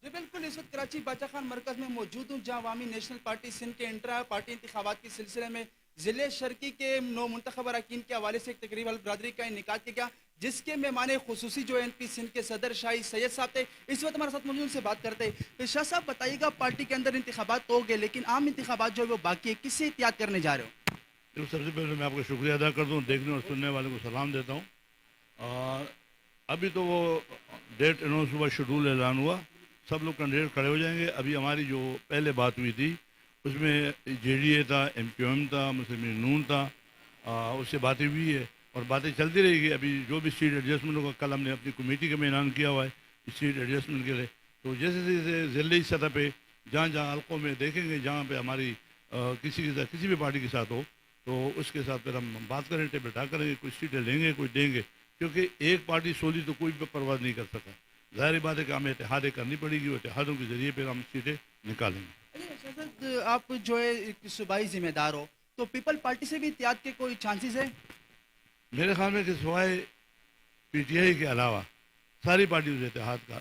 जी बिल्कुल, इस वक्त कराची बाचा खान मरकज में मौजूद हूँ जहाँ अवामी नेशनल पार्टी सिंध के इंट्रा पार्टी इंतखाबात के सिलसिले में ज़िले शर्की के नौ मुंतखब अरकान के हवाले से एक तकरीब अल बरदरी का इनेकाद किया गया, जिसके मेहमान खुसूसी जो एनपी सिंध के सदर शाही सैयद साहब थे। इस वक्त हमारे साथ मौजूद से बात करते हैं। तो शाह साहब बताइएगा, पार्टी के अंदर इंतखाबात तो हो गए लेकिन आम इंतखाबात जो है वो बाकी है, किससे एहतियात करने जा रहे हो? तो सबसे पहले मैं आपका शुक्रिया अदा करता हूँ, देखने और सुनने वालों को सलाम देता हूँ। अभी तो वो डेट अनाउंस हुआ, शेड्यूल ऐलान हुआ, सब लोग कैंडिडेट खड़े हो जाएंगे। अभी हमारी जो पहले बात हुई थी उसमें जेडीए था, एमक्यूएम था, मुस्लिम नून था, उससे बातें हुई है और बातें चलती रहेगी। अभी जो भी सीट एडजस्टमेंट होगा, कल हमने अपनी कमेटी का में ऐलान किया हुआ है सीट एडजस्टमेंट के लिए। तो जैसे जैसे ज़िले सतह पे जहाँ जहाँ हल्कों में देखेंगे जहाँ पे हमारी किसी के साथ किसी भी पार्टी के साथ हो तो उसके साथ फिर हम बात करें, टेबल बैठा करेंगे, कुछ सीटें लेंगे कुछ देंगे, क्योंकि एक पार्टी सोली तो कोई भी परवाह नहीं कर सका। ज़ाहिर बात है कि हमें इत्तेहादें करनी पड़ेगी, इत्तेहादों के ज़रिए फिर हम सीटें निकालेंगे। आप जो है एक सूबाई जिम्मेदार हो, तो पीपल पार्टी से भी इत्तेहाद के कोई चांसेस है? मेरे ख्याल में कि सिवाय पीटीआई के अलावा सारी पार्टियों से इत्तेहाद का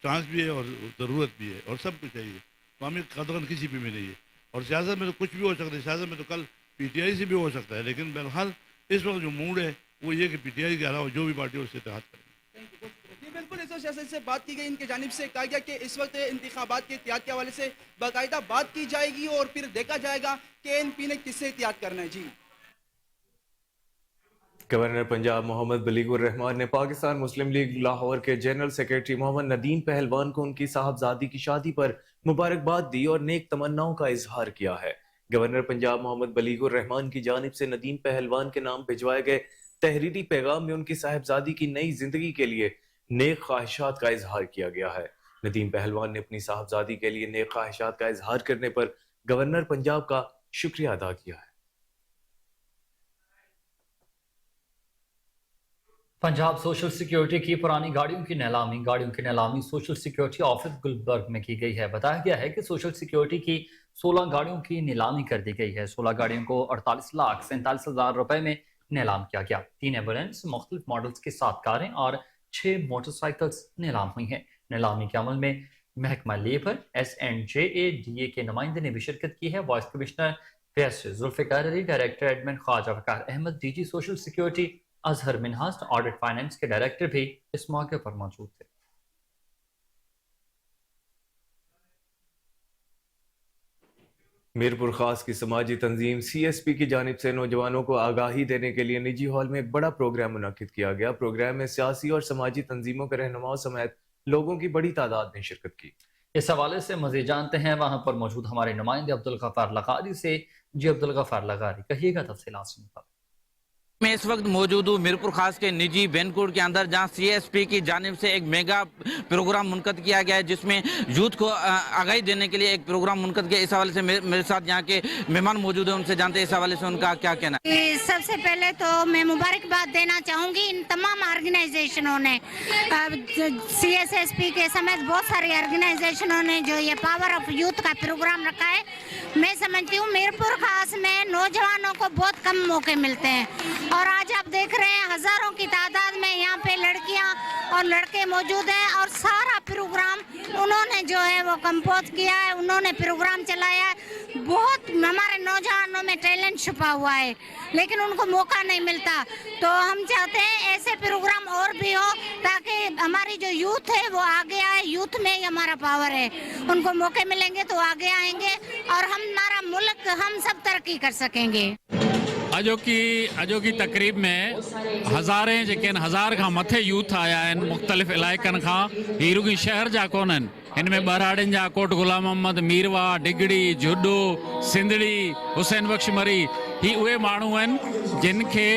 चांस भी है और ज़रूरत भी है और सब कुछ चाहिए। तो हमें कदर किसी भी में नहीं है और सियासत में तो कुछ भी हो सकता है। सियासत में तो कल पीटीआई से भी हो सकता है, लेकिन बहरहाल इस वक्त जो मूड है वो ये कि पीटीआई के अलावा जो भी पार्टी उससे इत्तेहाद करें। बिल्कुल, इस सियासत से बात की गई, इनके जानिब से कहा गया कि इस वक्त इंतखाबात के एहतियात के हवाले से बाकायदा बात की जाएगी और फिर देखा जाएगा कि एनपी ने किससे एहतियात करना है। जी। गवर्नर पंजाब मोहम्मद बलीगुर रहमान ने पाकिस्तान मुस्लिम लीग लाहौर के जनरल सेक्रेटरी मोहम्मद नदीम पहलवान को उनकी साहबजादी की शादी पर मुबारकबाद दी और नेक तमन्नाओं का इजहार किया है। गवर्नर पंजाब मोहम्मद बलीगुर रहमान की जानिब से नदीम पहलवान के नाम भिजवाए गए तहरीरी पैगाम में उनकी साहबजादी की नई जिंदगी के लिए नेक ख्वाहिशात का इजहार किया गया है। नदीम पहलवान ने अपनी साहबजादी के लिए नेक ख्वाहिशात का इजहार करने पर गवर्नर पंजाब का शुक्रिया अदा किया है। पंजाब सोशल सिक्योरिटी की पुरानी गाड़ियों की नीलामी सोशल सिक्योरिटी ऑफिस गुलबर्ग में की गई है। बताया गया है कि सोशल सिक्योरिटी की 16 गाड़ियों की नीलामी कर दी गई है। 16 गाड़ियों को 48,47,000 रुपए में नीलाम किया गया। 3 एम्बुलेंस, मुख्तलिफ मॉडल्स की 7 कारें और 6 मोटरसाइकिल्स नीलाम हुई हैं। नीलामी के अमल में महकमा लेबर, SNJADA के नुमाइंदे ने भी शिरकत की है। Vice commissioner PS Zulfiqar Ali, director admin Khawaja Waqar Ahmad, DG social security Azhar Minhas, audit finance के डायरेक्टर भी इस मौके पर मौजूद थे। मीरपुर खास की समाजी तंजीम CSP की जानिब से नौजवानों को आगाही देने के लिए निजी हॉल में एक बड़ा प्रोग्राम मुनक्किद किया गया। प्रोग्राम में सियासी और समाजी तंजीमों के रहनुमाओं समेत लोगों की बड़ी तादाद ने शिरकत की। इस हवाले से मज़ीद जानते हैं वहां पर मौजूद हमारे नुमाइंदे अब्दुल गफ्फार लगारी से। जी अब्दुल गफ्फार लगारी, कहिएगा तफसीलात से मुताबिक। मैं इस वक्त मौजूद हूँ मीरपुर खास के निजी बैंकुट के अंदर, जहाँ CSP की जानिब से एक मेगा प्रोग्राम मुनक़द किया गया है, जिसमें यूथ को आगाही देने के लिए एक प्रोग्राम मुनक़द किया। इस हवाले से मेरे साथ यहाँ के मेहमान मौजूद हैं, उनसे जानते हैं इस हवाले से उनका क्या कहना है। सबसे पहले तो मैं मुबारकबाद देना चाहूँगी इन तमाम ऑर्गेनाइजेशनों ने, CSSP के समेत बहुत सारी ऑर्गेनाइजेशनों ने जो ये पावर ऑफ यूथ का प्रोग्राम रखा है। मैं समझती हूँ मीरपुर खास में नौजवानों को बहुत कम मौके मिलते हैं और आज आप देख रहे हैं हजारों की तादाद में यहाँ पे लड़कियाँ और लड़के मौजूद हैं और सारा प्रोग्राम उन्होंने जो है वो कंपोज किया है, उन्होंने प्रोग्राम चलाया है। बहुत हमारे नौजवानों में टैलेंट छुपा हुआ है लेकिन उनको मौका नहीं मिलता, तो हम चाहते हैं ऐसे प्रोग्राम और भी हो ताकि हमारी जो यूथ है वो आगे आए। यूथ में ही हमारा पावर है, उनको मौके मिलेंगे तो आगे आएंगे और हमारा मुल्क हम सब तरक्की कर सकेंगे। अॼोकी तक़रीब में हज़ारे जेके आहिनि हज़ार खां मथे यूथ आया आहिनि मुख़्तलिफ़ इलाइक़नि खां। हीअ रुॻी शहर जा कोन आहिनि, हिन में ॿराड़ियुनि जा कोट गुलाम मोहम्मद, मीरवा, डिगड़ी, जुडो, सिंधड़ी, हुसैन बख्श मरी, ही उहे माण्हू आहिनि जिन खे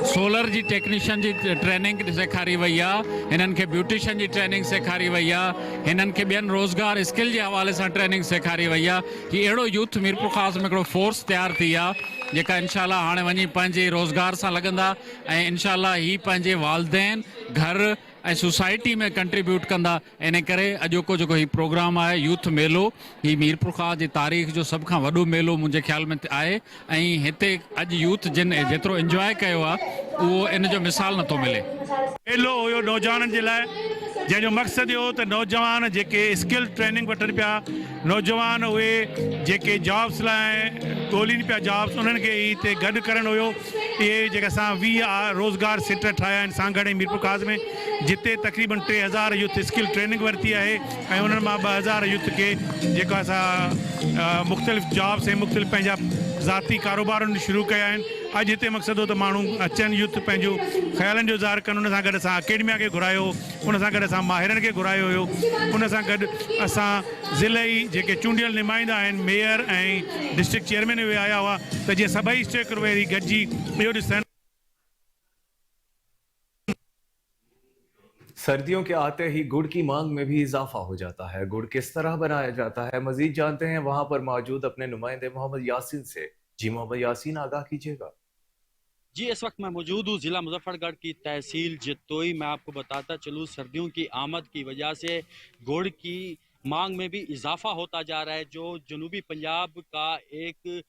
सोलर जी टेक्नीशियन जी ट्रेनिंग सेखारी वई आहे, हिननि खे ब्यूटिशियन जी ट्रेनिंग सेखारी वई आहे, हिननि खे ॿियनि रोज़गार स्किल जे हवाले सां ट्रेनिंग सेखारी वई आहे। ही अहिड़ो यूथ मीरपुर ख़ासि में हिकिड़ो फोर्स तयारु थी आहे जेका इनशाला हाणे वञी पंहिंजे रोज़गार सां लॻंदा ऐं इनशाला ही पंहिंजे वालदेन, घर ऐं सोसाइटी में कंट्रीब्यूट कंदा। इन करे अॼोको जेको ही प्रोग्राम आहे यूथ मेलो, ही मीरपुर ख़ास जी तारीख़ जो सभ खां वॾो मेलो मुंहिंजे ख़्याल में आहे ऐं हिते अॼु यूथ जिन जेतिरो इंजॉय कयो आहे उहो इन जो मिसाल नथो मिले। मेलो हुयो नौजवाननि जे लाइ, जंहिंजो मक़सदु इहो त नौजवान जेके स्किल ट्रेनिंग वठनि पिया, नौजवान उहे जेके जॉब्स लाइ ॻोल्हिनि पिया जॉब्स, उन्हनि खे हिते गॾु करणु हुयो। इहे जेके असां 20 रोज़गार सेंटर ठाहिया आहिनि सांगड़ मीरपुर ख़ासि में, जिते तक़रीबन 3000 यूथ स्किल ट्रेनिंग वरिती आहे ऐं उन्हनि मां 2000 यूथ खे जेको असां मुख़्तलिफ़ जॉब्स ऐं मुख़्तलिफ़ पंहिंजा ज़ाती कारोबारनि शुरू कया आहिनि। अॼु हिते मक़सदु हो त माण्हू अचनि, यूथ पंहिंजो ख़्यालनि जो इज़हार कनि। उन सां गॾु असां अकेडमिया खे घुरायो, उन सां गॾु असां माहिरनि खे घुरायो हुयो, उन सां गॾु असां ज़िले जेके चूंडियल नुमाइंदा आहिनि, मेयर ऐं डिस्ट्रिक्ट चेयरमैन उहे आया हुआ त जीअं सभई स्टेक वरी गॾिजी इहो ॾिसनि। सर्दियों के आते ही गुड़ की मांग में भी इजाफा हो जाता है। गुड़ किस तरह बनाया जाता है, मजीद जानते हैं वहां पर मौजूद अपने नुमाइंदे मोहम्मद यासीन से। जी मोहम्मद यासीन, आगाह कीजिएगा। जी, इस वक्त मैं मौजूद हूँ ज़िला मुजफ्फरगढ़ की तहसील जतोई। मैं आपको बताता चलूँ, सर्दियों की आमद की वजह से गुड़ की मांग में भी इजाफा होता जा रहा है, जो जनूबी पंजाब का एक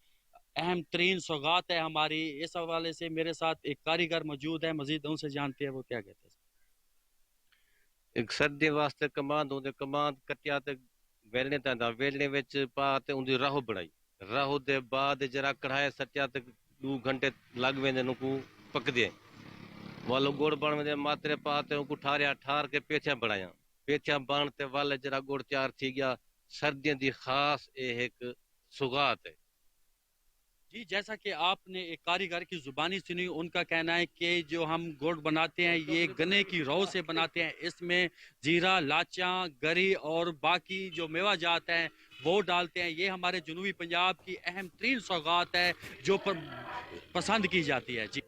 अहम तरीन सौगात है हमारी। इस हवाले से मेरे साथ एक कारीगर मौजूद है, मजीद उनसे जानते हैं वो क्या कहते हैं। एक सर्दी वास्ते कमांद होंदे, कमांद कटिया ते वेलने तांदा, वेलने विच पा ते उंदी राहो बनाई, राहो दे बाद जरा कढ़ाए सटिया ते 2 घंटे लग वेंदे नुकू पकदे वालो गुड़ बन वेंदे, मात्रे पा ते उनको ठारिया, ठार के पेठियां बनाया, पेठियां बन ते वाले जरा गुड़ तैयार थी गया। सर्दियों दी खास एक सुगात है। जी, जैसा कि आपने एक कारीगर की ज़ुबानी सुनी, उनका कहना है कि जो हम गुड़ बनाते हैं ये गन्ने की रौ से बनाते हैं, इसमें जीरा, लाचां, गरी और बाकी जो मेवा जात हैं वो डालते हैं। ये हमारे जनूबी पंजाब की अहम तरीन सौगात है जो पसंद की जाती है। जी,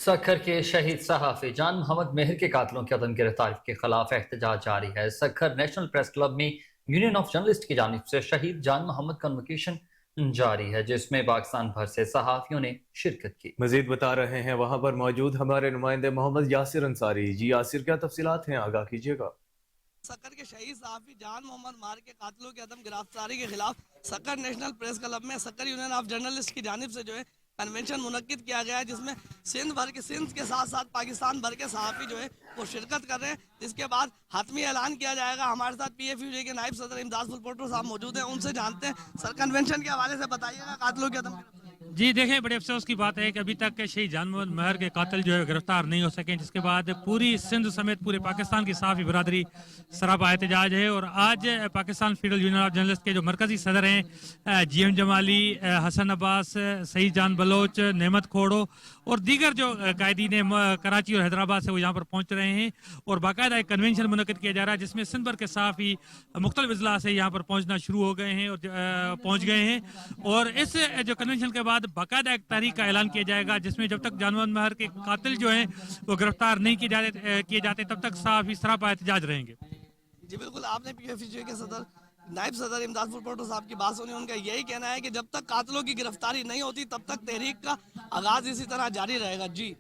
सखर के शहीद सहाफ़ी जान मोहम्मद मेहर के कातिलों की अदम गिरफ्तारी के खिलाफ एहतजाज जारी है। सखर नेशनल प्रेस क्लब में यूनियन ऑफ जर्नलिस्ट की जानिब से शहीद जान मोहम्मद कन्वोकेशन जारी है, जिसमें पाकिस्तान भर से सहाफ़ियों ने शिरकत की। मजीद बता रहे हैं वहां पर मौजूद हमारे नुमाइंदे मोहम्मद यासिर अंसारी। जी यासिर, क्या तफसीलात हैं, आगाह कीजिएगा। सकर के शहीद सहाफ़ी जान मोहम्मद मार के कातिलों की अदम गिरफ्तारी के खिलाफ सकर नेशनल प्रेस क्लब में सकर यूनियन ऑफ जर्नलिस्ट की जानिब से जो है कन्वेंशन मुनक्किद किया गया है, जिसमें सिंध के साथ साथ पाकिस्तान भर के सहाफ़ी जो है वो शिरकत कर रहे हैं। जिसके बाद हातमी ऐलान किया जाएगा। हमारे साथ PFUJ के नायब सदर इमदाद फुलपोटो साहब मौजूद हैं, उनसे जानते हैं। सर, कन्वेंशन के हवाले से बताइएगा कातिलों की अदम। जी देखें, बड़े अफसोस की बात है कि अभी तक शहीद जान मोहम्मद मेहर के कातिल जो है गिरफ्तार नहीं हो सके, जिसके बाद पूरी सिंध समेत पूरे पाकिस्तान की सहाफ़ी बरादरी सरापा एहतजाज है। और आज Pakistan federal union of journalist के जो मरकजी सदर हैं GM जमाली, हसन अब्बास, सईद जान बलोच, नेमत खोड़ो और दीगर जो कायदीन कराची और हैदराबाद से वो यहाँ पर पहुँच रहे हैं और बाकायदा एक कन्वेंशन मुनक़िद किया जा रहा है, जिसमें सिंध भर के सहाफ़ी मुख्तलिफ अजला से यहाँ पर पहुँचना शुरू हो गए हैं और पहुँच गए हैं। और इस जो कन्वेंशन के बाद बाकायदा एक तारीख का ऐलान किया जाएगा, जिसमें जब तक जान मोहम्मद मेहर के कातिल जो हैं वो गिरफ्तार नहीं किए जाते तब तक सहाफ़ी सरापा एहतजाज रहेंगे। जी बिल्कुल, आपने PFUJ के सदर नायब सदर इमदाद फुलपोटो साहब की बात सुनी। उनका यही कहना है कि जब तक कातिलों की गिरफ्तारी नहीं होती तब तक तहरीक का आगाज इसी तरह जारी रहेगा। जी,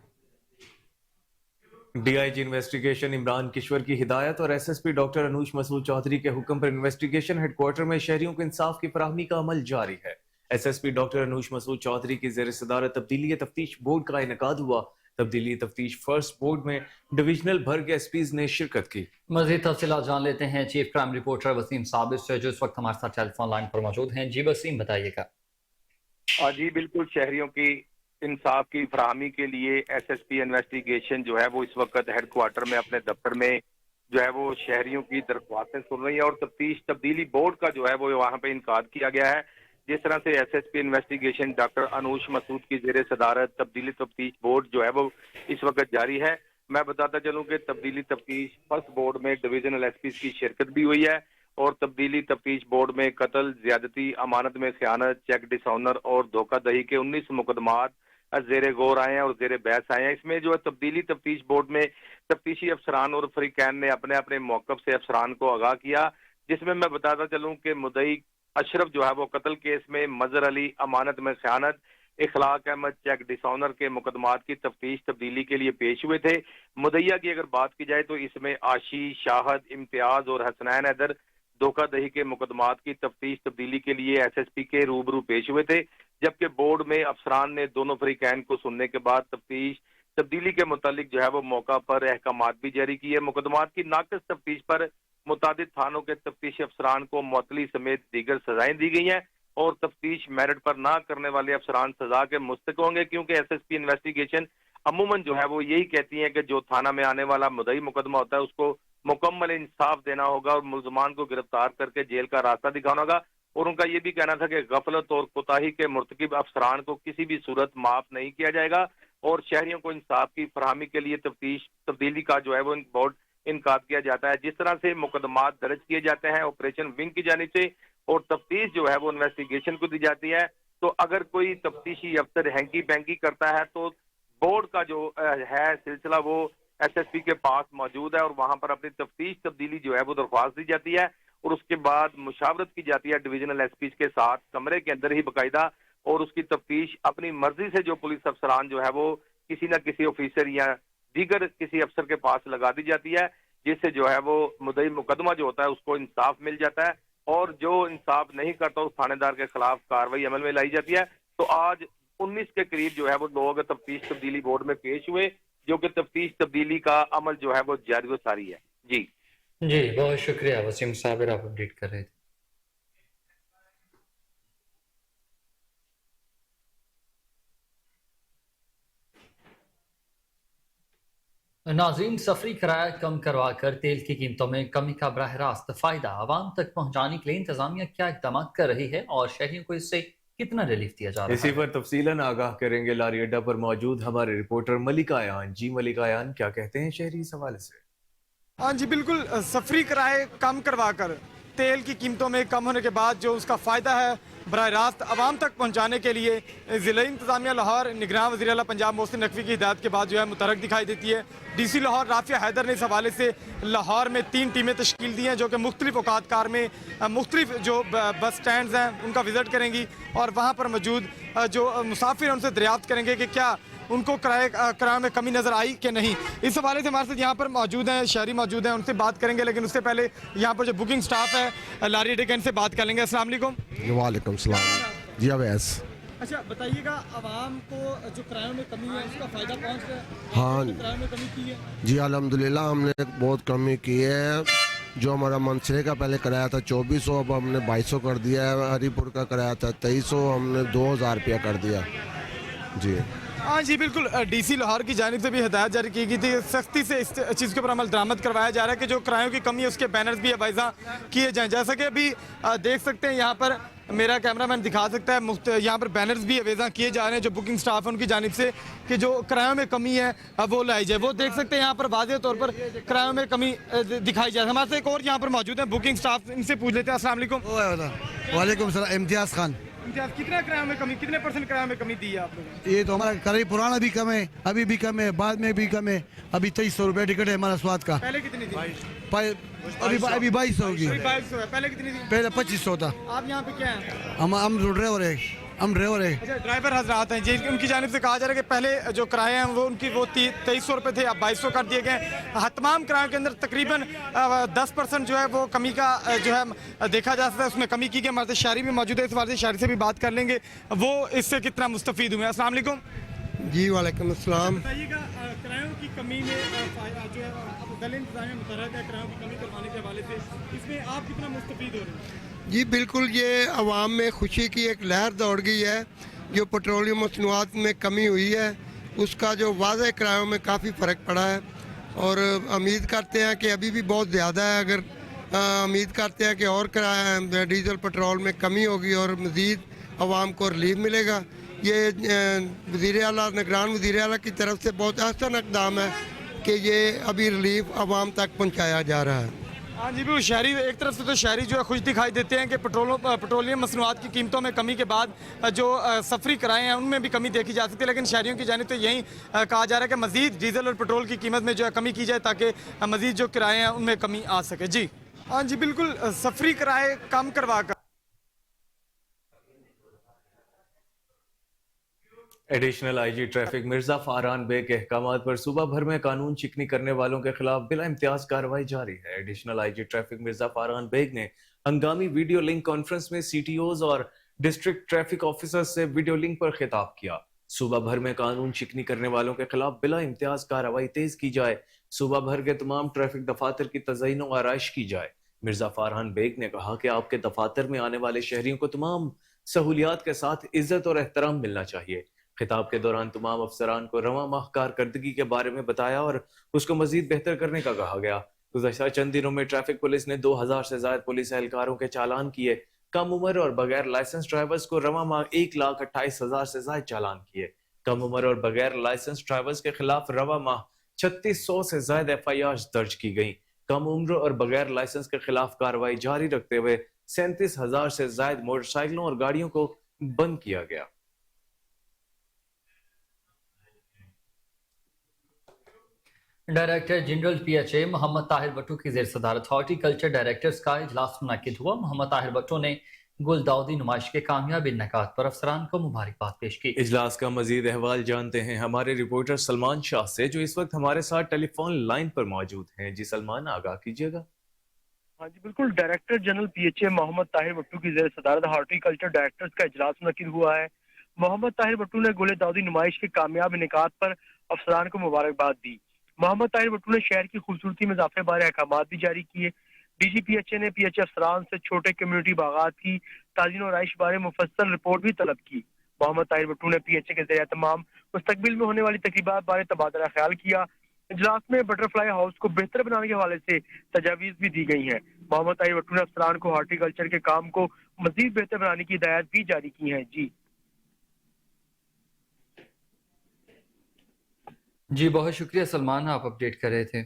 DIG इन्वेस्टिगेशन इमरान किश्वर की हिदायत और SSP डॉक्टर अनूश मसूद चौधरी के हुक्म पर इन्वेस्टिगेशन हेडक्वार्टर में शहरियों को इंसाफ की फराहमी का अमल जारी है। SSP डॉक्टर अनूश मसूद चौधरी की ज़ेर सदारत तब्दीली तफ्तीश बोर्ड का इनेकाद हुआ। तब्दीली तफ्तीश फर्स्ट बोर्ड में डिविजनल भर के SPs ने शिरकत की। मज़ीद तफसीलात जान लेते हैं chief crime reporter Waseem Sabir से, जो इस वक्त हमारे साथ टेलीफोन लाइन पर मौजूद हैं। जी वसीम, बताइएगा। जी बिल्कुल, शहरियों की इंसाफ की फराहमी के लिए SSP इन्वेस्टिगेशन जो है वो इस वक्त हेडक्वार्टर में अपने दफ्तर में जो है वो शहरियों की दरख्वास्तें सुन रही है और तफ्तीश तब्दीली बोर्ड का जो है वो वहाँ पे इनकाद किया गया है। जिस तरह से SSP investigation doctor Anoosh Masood की ज़ेरे सदारत तब्दीली तफ्तीश बोर्ड जो है वो इस वक्त जारी है। मैं बताता चलूँ कि तब्दीली तफ्तीश फर्स्ट बोर्ड में डिविजनल SP की शिरकत भी हुई है और तब्दीली तफ्तीश बोर्ड में कत्ल, ज्यादती, अमानत में खयानत, चेक डिसऑनर और धोखाधड़ी के 19 मुकदमात ज़ेरे गौर आए हैं और ज़ेरे बहस आए हैं। इसमें जो है तब्दीली तफ्तीश बोर्ड में तफ्तीशी अफसरान और फरीकैन ने अपने अपने मौक़िफ़ से अफसरान को आगाह किया, जिसमें मैं बताता चलूँ कि मुद्दई अशरफ जो है वो कत्ल केस में मजहर अली, अमानत में खयानत, इखलाक अहमद, चेक डिसऑनर के मुकदमात की तफ्तीश तब्दीली के लिए पेश हुए थे। मुद्दइया की अगर बात की जाए तो इसमें आशी, शाहद, इम्तियाज और हसनैन हैदर धोखाधड़ी के मुकदमात की तफ्तीश तब्दीली के लिए SSP के रूबरू पेश हुए थे, जबकि बोर्ड में अफसरान ने दोनों फरीकैन को सुनने के बाद तफ्तीश तब्दीली के मुतालिक जो है वो मौका पर अहकामात भी जारी किए। मुकदमात की नाक़िस तफ्तीश पर मुतादिद थानों के तफ्तीशी अफसरान को मुअत्तली समेत दीगर सजाएं दी गई हैं और तफ्तीश मेरिट पर ना करने वाले अफसरान सजा के मुस्तक होंगे, क्योंकि SSP इन्वेस्टिगेशन अमूमन जो है वो यही कहती है कि जो थाना में आने वाला मुद्दई मुकदमा होता है उसको मुकम्मल इंसाफ देना होगा और मुल्ज़मान को गिरफ्तार करके जेल का रास्ता दिखाना होगा। और उनका ये भी कहना था कि गफलत और कोताही के मुर्तकिब अफसरान को किसी भी सूरत माफ नहीं किया जाएगा और शहरियों को इंसाफ की फरहमी के लिए तफ्तीश तब्दीली का जो है वो बोर्ड इनकाद किया जाता है। जिस तरह से मुकदमात दर्ज किए जाते हैं ऑपरेशन विंग की जानिब से और तफ्तीश जो है वो इन्वेस्टिगेशन को दी जाती है, तो अगर कोई तफ्तीशी अफसर हैंकी पैंकी करता है तो बोर्ड का जो है सिलसिला वो SSP के पास मौजूद है और वहां पर अपनी तफ्तीश तब्दीली जो है वो दरख्वास्त दी जाती है और उसके बाद मुशावरत की जाती है डिविजनल SP के साथ कमरे के अंदर ही बाकायदा, और उसकी तफ्तीश अपनी मर्जी से जो पुलिस अफसरान जो है वो किसी न किसी ऑफिसर या दीगर किसी अफसर के पास लगा दी जाती है, जिससे जो है वो मुद्दई मुकदमा जो होता है उसको इंसाफ मिल जाता है और जो इंसाफ नहीं करता उस थानेदार के खिलाफ कार्रवाई अमल में लाई जाती है। तो आज 19 के करीब जो है वो लोग तफ्तीश तब्दीली बोर्ड में पेश हुए, जो कि तफ्तीश तब्दीली का अमल जो है वो जारी व सारी है। जी बहुत शुक्रिया वसीम साबिर, आप अपडेट कर रहे थे। नाज़रीन, सफरी किराया कम करवा कर तेल की कीमतों में कमी का बराह रास्त फायदा आवाम तक पहुंचाने के लिए इंतजामिया क्या इकदाम कर रही है और शहरियों को इससे कितना रिलीफ दिया जा रहा है, इसी पर तफसीलन आगाह करेंगे लारी अड्डा पर मौजूद हमारे रिपोर्टर मलिक आयान। जी मलिक आयान, क्या कहते हैं शहरी इस हवाले से? हाँ जी बिल्कुल, सफरी किराए कम करवा कर तेल की कीमतों में कम होने के बाद जो उसका फ़ायदा है बराह रास्त आवाम तक पहुँचाने के लिए ज़िला इंतज़ामिया लाहौर निगरान वज़ीर आला पंजाब मोहसिन नकवी की हिदायत के बाद जो है मुतरक दिखाई देती है। DC लाहौर राफिया हैदर ने इस हवाले से लाहौर में 3 टीमें तश्कील दी हैं जो कि मुख्तलिफ औकात कार में मुख्तलिफ जो बस स्टैंड्स हैं उनका विज़िट करेंगी और वहाँ पर मौजूद जो मुसाफिर हैं उनसे दरियाफ्त करेंगे कि क्या उनको किराए में कमी नज़र आई कि नहीं। इस हवाले से हमारे साथ यहाँ पर मौजूद हैं शहरी मौजूद हैं, उनसे बात करेंगे, लेकिन उससे पहले यहाँ पर जो बुकिंग स्टाफ है लारी अड्डे का, इनसे बात कर लेंगे। अस्सलाम वालेकुम। वालेकुम सलाम। जी अवैस। अच्छा बताइएगा, आवाम को जो किरायों में कमी है उसका फ़ायदा पहुँच रहा है? हाँ किरायों में कमी की है? जी अल्हम्दुलिल्लाह हमने बहुत कमी की है। जो हमारा मनसरे का पहले किराया था 2400, अब हमने 2200 कर दिया है। हरीपुर का किराया था 2300, हमने 2000 रुपया कर दिया। जी हाँ जी बिल्कुल, DC लाहौर की जानिब से भी हिदायत जारी की गई थी, सख्ती से इस चीज़ के ऊपर अमल दरामद करवाया जा रहा है कि जो किरायों की कमी है उसके बैनर्स भी अवाइज़ा किए जाएँ। जैसा कि अभी देख सकते हैं यहाँ पर मेरा कैमरामैन दिखा सकता है, यहाँ पर बैनर्स भी अवेज़ा किए जा रहे हैं जो बुकिंग स्टाफ है उनकी जानिब से कि जो किरायों में कमी है वो लाई जाए। वो देख सकते हैं यहाँ पर वाज़ेह तौर पर किरायों में कमी दिखाई जाए। हमारे से एक और यहाँ पर मौजूद है बुकिंग स्टाफ, इनसे पूछ लेते हैं। अस्सलाम वालेकुम। वालेकुम सलाम। इम्तियाज़ खान। कितना किराया में कमी, कितने % किराया में कमी दी है आप लोगों? ये तो हमारा किराया पुराना भी कम है, अभी भी कम है, बाद में भी कम है। अभी 2300 रुपये टिकट है हमारा स्वाद का। पहले कितनी थी? अभी 2200 होगी। 2200 है, पहले कितनी थी? पहले 2500 था। आप यहाँ पे क्या हैं? हम ड्राइवर है। अच्छा, ड्राइवर हजरात हैं जी, उनकी जानिब से कहा जा रहा है कि पहले जो किराए हैं वो उनकी वो 2300 रुपये थे, अब 2200 कर दिए गए। तमाम किरायों के अंदर तकरीबन 10% जो है वो कमी का जो है देखा जा सकता है, उसमें कमी की गई। हमारे शहरी भी मौजूद है, इस बार से शहरी से भी बात कर लेंगे वो इससे कितना मुस्तफ़ीद हुए। अस्सलाम वालेकुम। जी वालेकुम अस्सलाम। बताइएगा, किरायों की कमी में जो है ज़िला इंतज़ामिया मुतरक है किरायों की कमी करवाने के हवाले से, इसमें आप कितना मुस्तफ़ीद हो रहे हैं? जी बिल्कुल, ये आवाम में खुशी की एक लहर दौड़ गई है। जो पेट्रोलियम मसनूआत में कमी हुई है उसका जो वाज़ेह किरायों में काफ़ी फ़र्क पड़ा है। اور امید کرتے ہیں کہ ابھی بھی بہت زیادہ ہے. اگر امید کرتے ہیں کہ اور ڈیزل پٹرول میں کمی ہوگی اور مزید عوام کو ریلیف ملے گا. یہ وزیر اعلیٰ نگران وزیر اعلیٰ کی طرف سے بہت احسن اقدام ہے کہ یہ ابھی ریلیف عوام تک پہنچایا جا رہا ہے. ہاں جی بالکل. شہری ایک طرف سے تو شہری جو ہے خوش دکھائی دیتے ہیں کہ پیٹرولیم مصنوعات کی قیمتوں میں کمی کے بعد جو سفری کرائے ہیں ان میں بھی کمی دیکھی جا سکتی ہے، لیکن شہریوں کی جانب تو یہی کہا جا رہا ہے کہ مزید ڈیزل اور پیٹرول کی قیمت میں جو ہے کمی کی جائے تاکہ مزید جو کرائے ہیں ان میں کمی آ سکے. جی ہاں جی بالکل. سفری کرائے کم کروا کر additional I G traffic Mirza Farhan Baig کے احکامات پر صوبہ بھر میں قانون شکنی کرنے والوں کے خلاف بلا امتیاز کارروائی جاری ہے. Additional I G traffic Mirza Farhan Baig نے ہنگامی ویڈیو لنک کانفرنس میں سی ٹی اوز اور ڈسٹرکٹ ٹریفک آفیسر سے ویڈیو لنک پر خطاب کیا. صوبہ بھر میں قانون شکنی کرنے والوں کے خلاف بلا امتیاز کارروائی تیز کی جائے. صوبہ بھر کے تمام ٹریفک دفاتر کی تزئین و آرائش کی جائے. مرزا فارحان بیگ نے کہا کہ آپ کے دفاتر میں آنے والے شہریوں کو تمام سہولیات کے ساتھ عزت اور احترام ملنا چاہیے. خطاب کے دوران تمام افسران کو رواں ماہ کارکردگی کے بارے میں بتایا اور اس کو مزید بہتر کرنے کا کہا گیا. گزشتہ چند دنوں میں ٹریفک پولیس نے 2000 سے زائد پولیس اہلکاروں کے چالان کیے. کم عمر اور بغیر لائسنس ڈرائیورز کو رواں ماہ 1,28,000 سے زائد چالان کیے. کم عمر اور بغیر لائسنس ڈرائیورز کے خلاف رواں ماہ 3600 سے زائد FIRs درج کی گئیں. کم عمر اور بغیر لائسنس کے خلاف کارروائی جاری رکھتے ہوئے 37,000 سے زائد موٹر سائیکلوں اور گاڑیوں کو بند کیا گیا. ڈائریکٹر جنرل PHA محمد طاہر بٹو کی زیر صدارت ہارٹی کلچر ڈائریکٹرز کا اجلاس منعقد ہوا. محمد طاہر بٹو نے گل داؤدی نمائش کے کامیاب انعقاد پر افسران کو مبارکباد پیش کی. اجلاس کا مزید احوال جانتے ہیں ہمارے رپورٹر سلمان شاہ سے جو اس وقت ہمارے ساتھ ٹیلی فون لائن پر موجود ہیں. جی سلمان، آگاہ کیجیے گا. ہاں جی بالکل. ڈائریکٹر جنرل PHA محمد طاہر بٹو کی زیر صدارت ہارٹی کلچر ڈائریکٹرز کا اجلاس منعقد ہوا ہے. محمد طاہر بٹو نے گل داؤدی نمائش کے کامیاب انعقاد پر افسران کو مبارکباد دی. محمد طاہر بٹو نے شہر کی خوبصورتی میں اضافے بارے احکامات بھی جاری کیے. DG PHA نے PHA افسران سے چھوٹے کمیونٹی باغات کی تزئین و آرائش بارے مفصل رپورٹ بھی طلب کی. محمد طاہر بٹو نے PHA کے ذریعے تمام مستقبل میں ہونے والی تقریبات بارے تبادلہ خیال کیا. اجلاس میں بٹر فلائی ہاؤس کو بہتر بنانے کے حوالے سے تجاویز بھی دی گئی ہیں. محمد طاہر بٹو نے افسران کو ہارٹی کلچر کے کام کو مزید بہتر بنانے کی ہدایات بھی جاری کی ہیں. جی بہت شکریہ سلمان، آپ اپڈیٹ کر رہے تھے.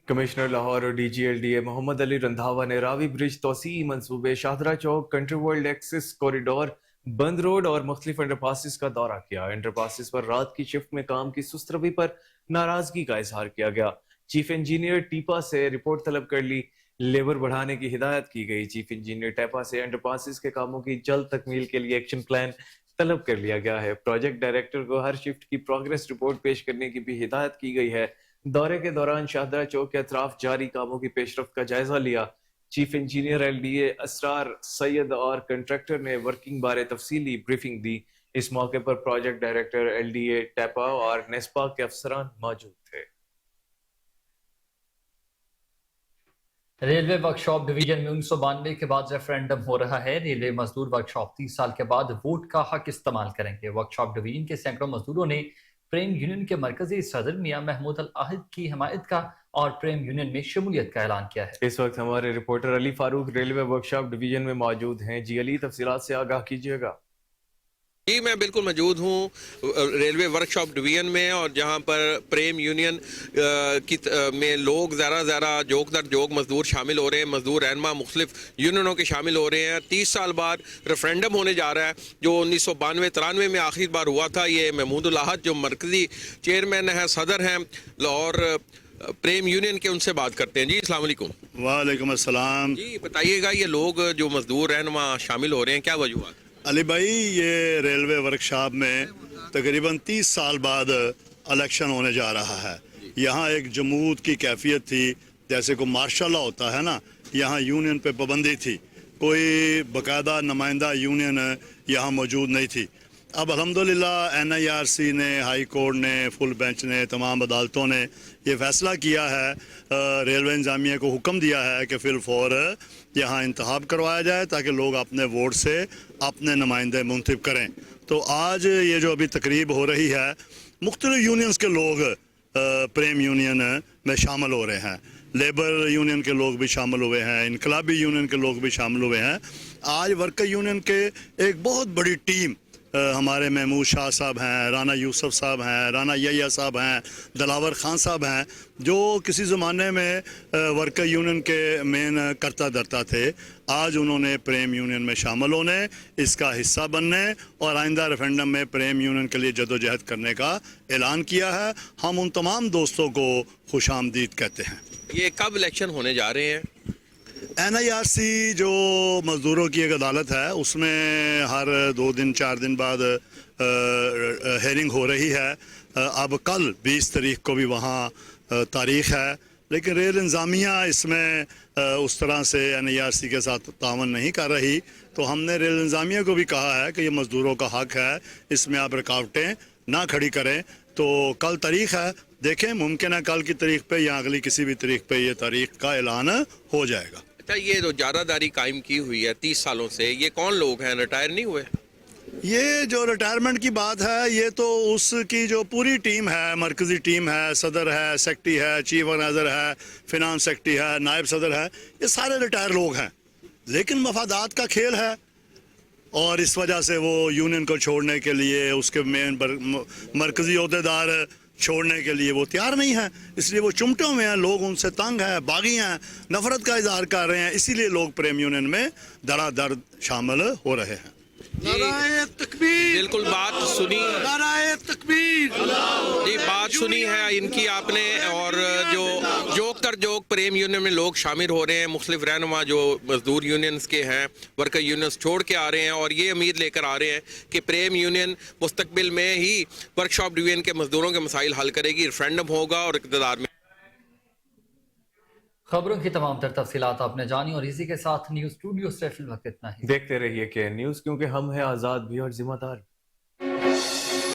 کمشنر لاہور اور DG LDA محمد علی رندھاوا نے راوی برج توسیعی منصوبے، شاہدرہ چوک، کنٹری ورلڈ ایکسس کوریڈور، بند روڈ اور مختلف انڈر پاسز کا دورہ کیا. انڈر پاسز پر رات کی شفٹ میں کام کی سست روی پر ناراضگی کا اظہار کیا گیا. چیف انجینئر ٹیپا سے رپورٹ طلب کر لی. لیبر بڑھانے کی ہدایت کی گئی. چیف انجینئر ٹیپا سے انڈر پاسز کے کاموں کی جلد تکمیل کے لیے ایکشن پلان طلب کر لیا گیا ہے. پروجیکٹ ڈائریکٹر کو ہر شفٹ کی پروگریس رپورٹ پیش کرنے کی بھی ہدایت کی گئی ہے. دورے کے دوران شاہدرہ چوک کے اطراف جاری کاموں کی پیش رفت کا جائزہ لیا. چیف انجینئر LDA اسرار سید اور کنٹریکٹر نے ورکنگ بارے تفصیلی بریفنگ دی. اس موقع پر پروجیکٹ ڈائریکٹر LDA ٹیپا اور نیسپا کے افسران موجود تھے. ریلوے ورکشاپ ڈویژن میں 1992 کے بعد ریفرینڈم ہو رہا ہے. ریلوے مزدور ورکشاپ 30 سال کے بعد ووٹ کا حق استعمال کریں گے. ورکشاپ ڈویژن کے سینکڑوں مزدوروں نے پریم یونین کے مرکزی صدر میاں محمود العاہد کی حمایت کا اور پریم یونین میں شمولیت کا اعلان کیا ہے. اس وقت ہمارے رپورٹر علی فاروق ریلوے ورکشاپ ڈویژن میں موجود ہیں. جی علی، تفصیلات سے آگاہ کیجیے گا. جی میں بالکل موجود ہوں ریلوے ورکشاپ ڈویژن میں، اور جہاں پر پریم یونین میں لوگ زیادہ جوک در جوک مزدور شامل ہو رہے ہیں. مزدور رہنما مختلف یونینوں کے شامل ہو رہے ہیں. 30 سال بعد ریفرینڈم ہونے جا رہا ہے جو 1992-93 میں آخری بار ہوا تھا. یہ محمود العاہد جو مرکزی چیئرمین ہیں، صدر ہیں لاہور پریم یونین کے، ان سے بات کرتے ہیں. جی السلام علیکم. وعلیکم السلام. جی بتائیے گا یہ لوگ جو مزدور رہنما شامل ہو رہے ہیں کیا وجوہات؟ علی بھائی، یہ ریلوے ورکشاپ میں تقریباً 30 سال بعد الیکشن ہونے جا رہا ہے. یہاں ایک جمود کی کیفیت تھی، جیسے کوئی مارشل لا ہوتا ہے نا، یہاں یونین پہ پابندی تھی. کوئی باقاعدہ نمائندہ یونین یہاں موجود نہیں تھی. अब अल्हम्दुलिल्लाह NIRC ने, हाई कोर्ट ने, फुल बेंच ने, तमाम अदालतों ने ये फ़ैसला किया है, रेलवे इंतज़ामिया को हुक्म दिया है कि फ़िलफ़ौर यहाँ इंतखाब करवाया जाए ताकि लोग अपने वोट से अपने नुमाइंदे मुंतखब करें। तो आज ये जो अभी तकरीब हो रही है, मुख्तलिफ यूनियंस के लोग प्रेम यूनियन में शामिल हो रहे हैं, लेबर यूनियन के लोग भी शामिल हुए हैं, इनकलाबी यूनियन के लोग भी शामिल हुए हैं। आज वर्कर यूनियन के एक बहुत बड़ी टीम, हमारे महमूद शाह साहब हैं, राना यूसुफ साहब हैं, राना यहिया साहब हैं, दिलावर खान साहब हैं, जो किसी ज़माने में वर्कर यूनियन के मेन करता धरता थे। आज उन्होंने प्रेम यूनियन में शामिल होने, इसका हिस्सा बनने और आइंदा रेफरेंडम में प्रेम यूनियन के लिए जदोजहद करने का ऐलान किया है। हम उन तमाम दोस्तों को खुशामदीद कहते हैं। ये कब इलेक्शन होने जा रहे हैं? NIRC जो मज़दूरों की एक अदालत है, उसमें हर 2 दिन 4 दिन बाद हेयरिंग हो रही है। अब कल 20 तारीख को भी वहाँ तारीख़ है, लेकिन रेल इंतज़ामिया इसमें उस तरह से NIRC के साथ तावन नहीं कर रही। तो हमने रेल इंतज़ामिया को भी कहा है कि ये मज़दूरों का हक़ है, इसमें आप रुकावटें ना खड़ी करें। तो कल तारीख़ है, देखें मुमकिन है कल की तारीख़ पे या अगली किसी भी तारीख़ पे ये तारीख़ का ऐलान हो जाएगा। अच्छा, ये जो जारादारी कायम की हुई है 30 सालों से, ये कौन लोग हैं, रिटायर नहीं हुए? ये जो रिटायरमेंट की बात है, ये तो उसकी जो पूरी टीम है, मरकज़ी टीम है, सदर है, सेक्रेटरी है, चीफ ऑर्गेनाइज़र है, फिनांस सेक्रेटरी है, नायब सदर है, ये सारे रिटायर लोग हैं। लेकिन मफादात का खेल है और इस वजह से वो यूनियन को छोड़ने के लिए, उसके मेन मरकज़ी अहदेदार छोड़ने के लिए वो तैयार नहीं है, इसलिए वो चिमटे में हैं, लोग उनसे तंग हैं, बागी हैं, नफरत का इजहार कर रहे हैं। इसीलिए लोग प्रेम यूनियन में धड़ाधड़ शामिल हो रहे हैं। बिल्कुल बात सुनी, जी बात सुनी है इनकी आपने। और जो जोक तर जोक प्रेम यूनियन में लोग शामिल हो रहे हैं, मुख्तलिफ रहनुमा जो मजदूर यूनियन्स के हैं, वर्कर यूनियंस छोड़ के आ रहे हैं और ये उम्मीद लेकर आ रहे हैं कि प्रेम यूनियन मुस्तकबिल में ही वर्कशॉप डिवीजन के मजदूरों के मसाइल हल करेगी, रेफरेंडम होगा और इक़्तिदार में। खबरों की तमाम तर तफसीलात आपने जानी और इसी के साथ न्यूज़ स्टूडियो से फिलहाल इतना ही। देखते रहिए KN न्यूज़, क्योंकि हम हैं आज़ाद भी और जिम्मेदार।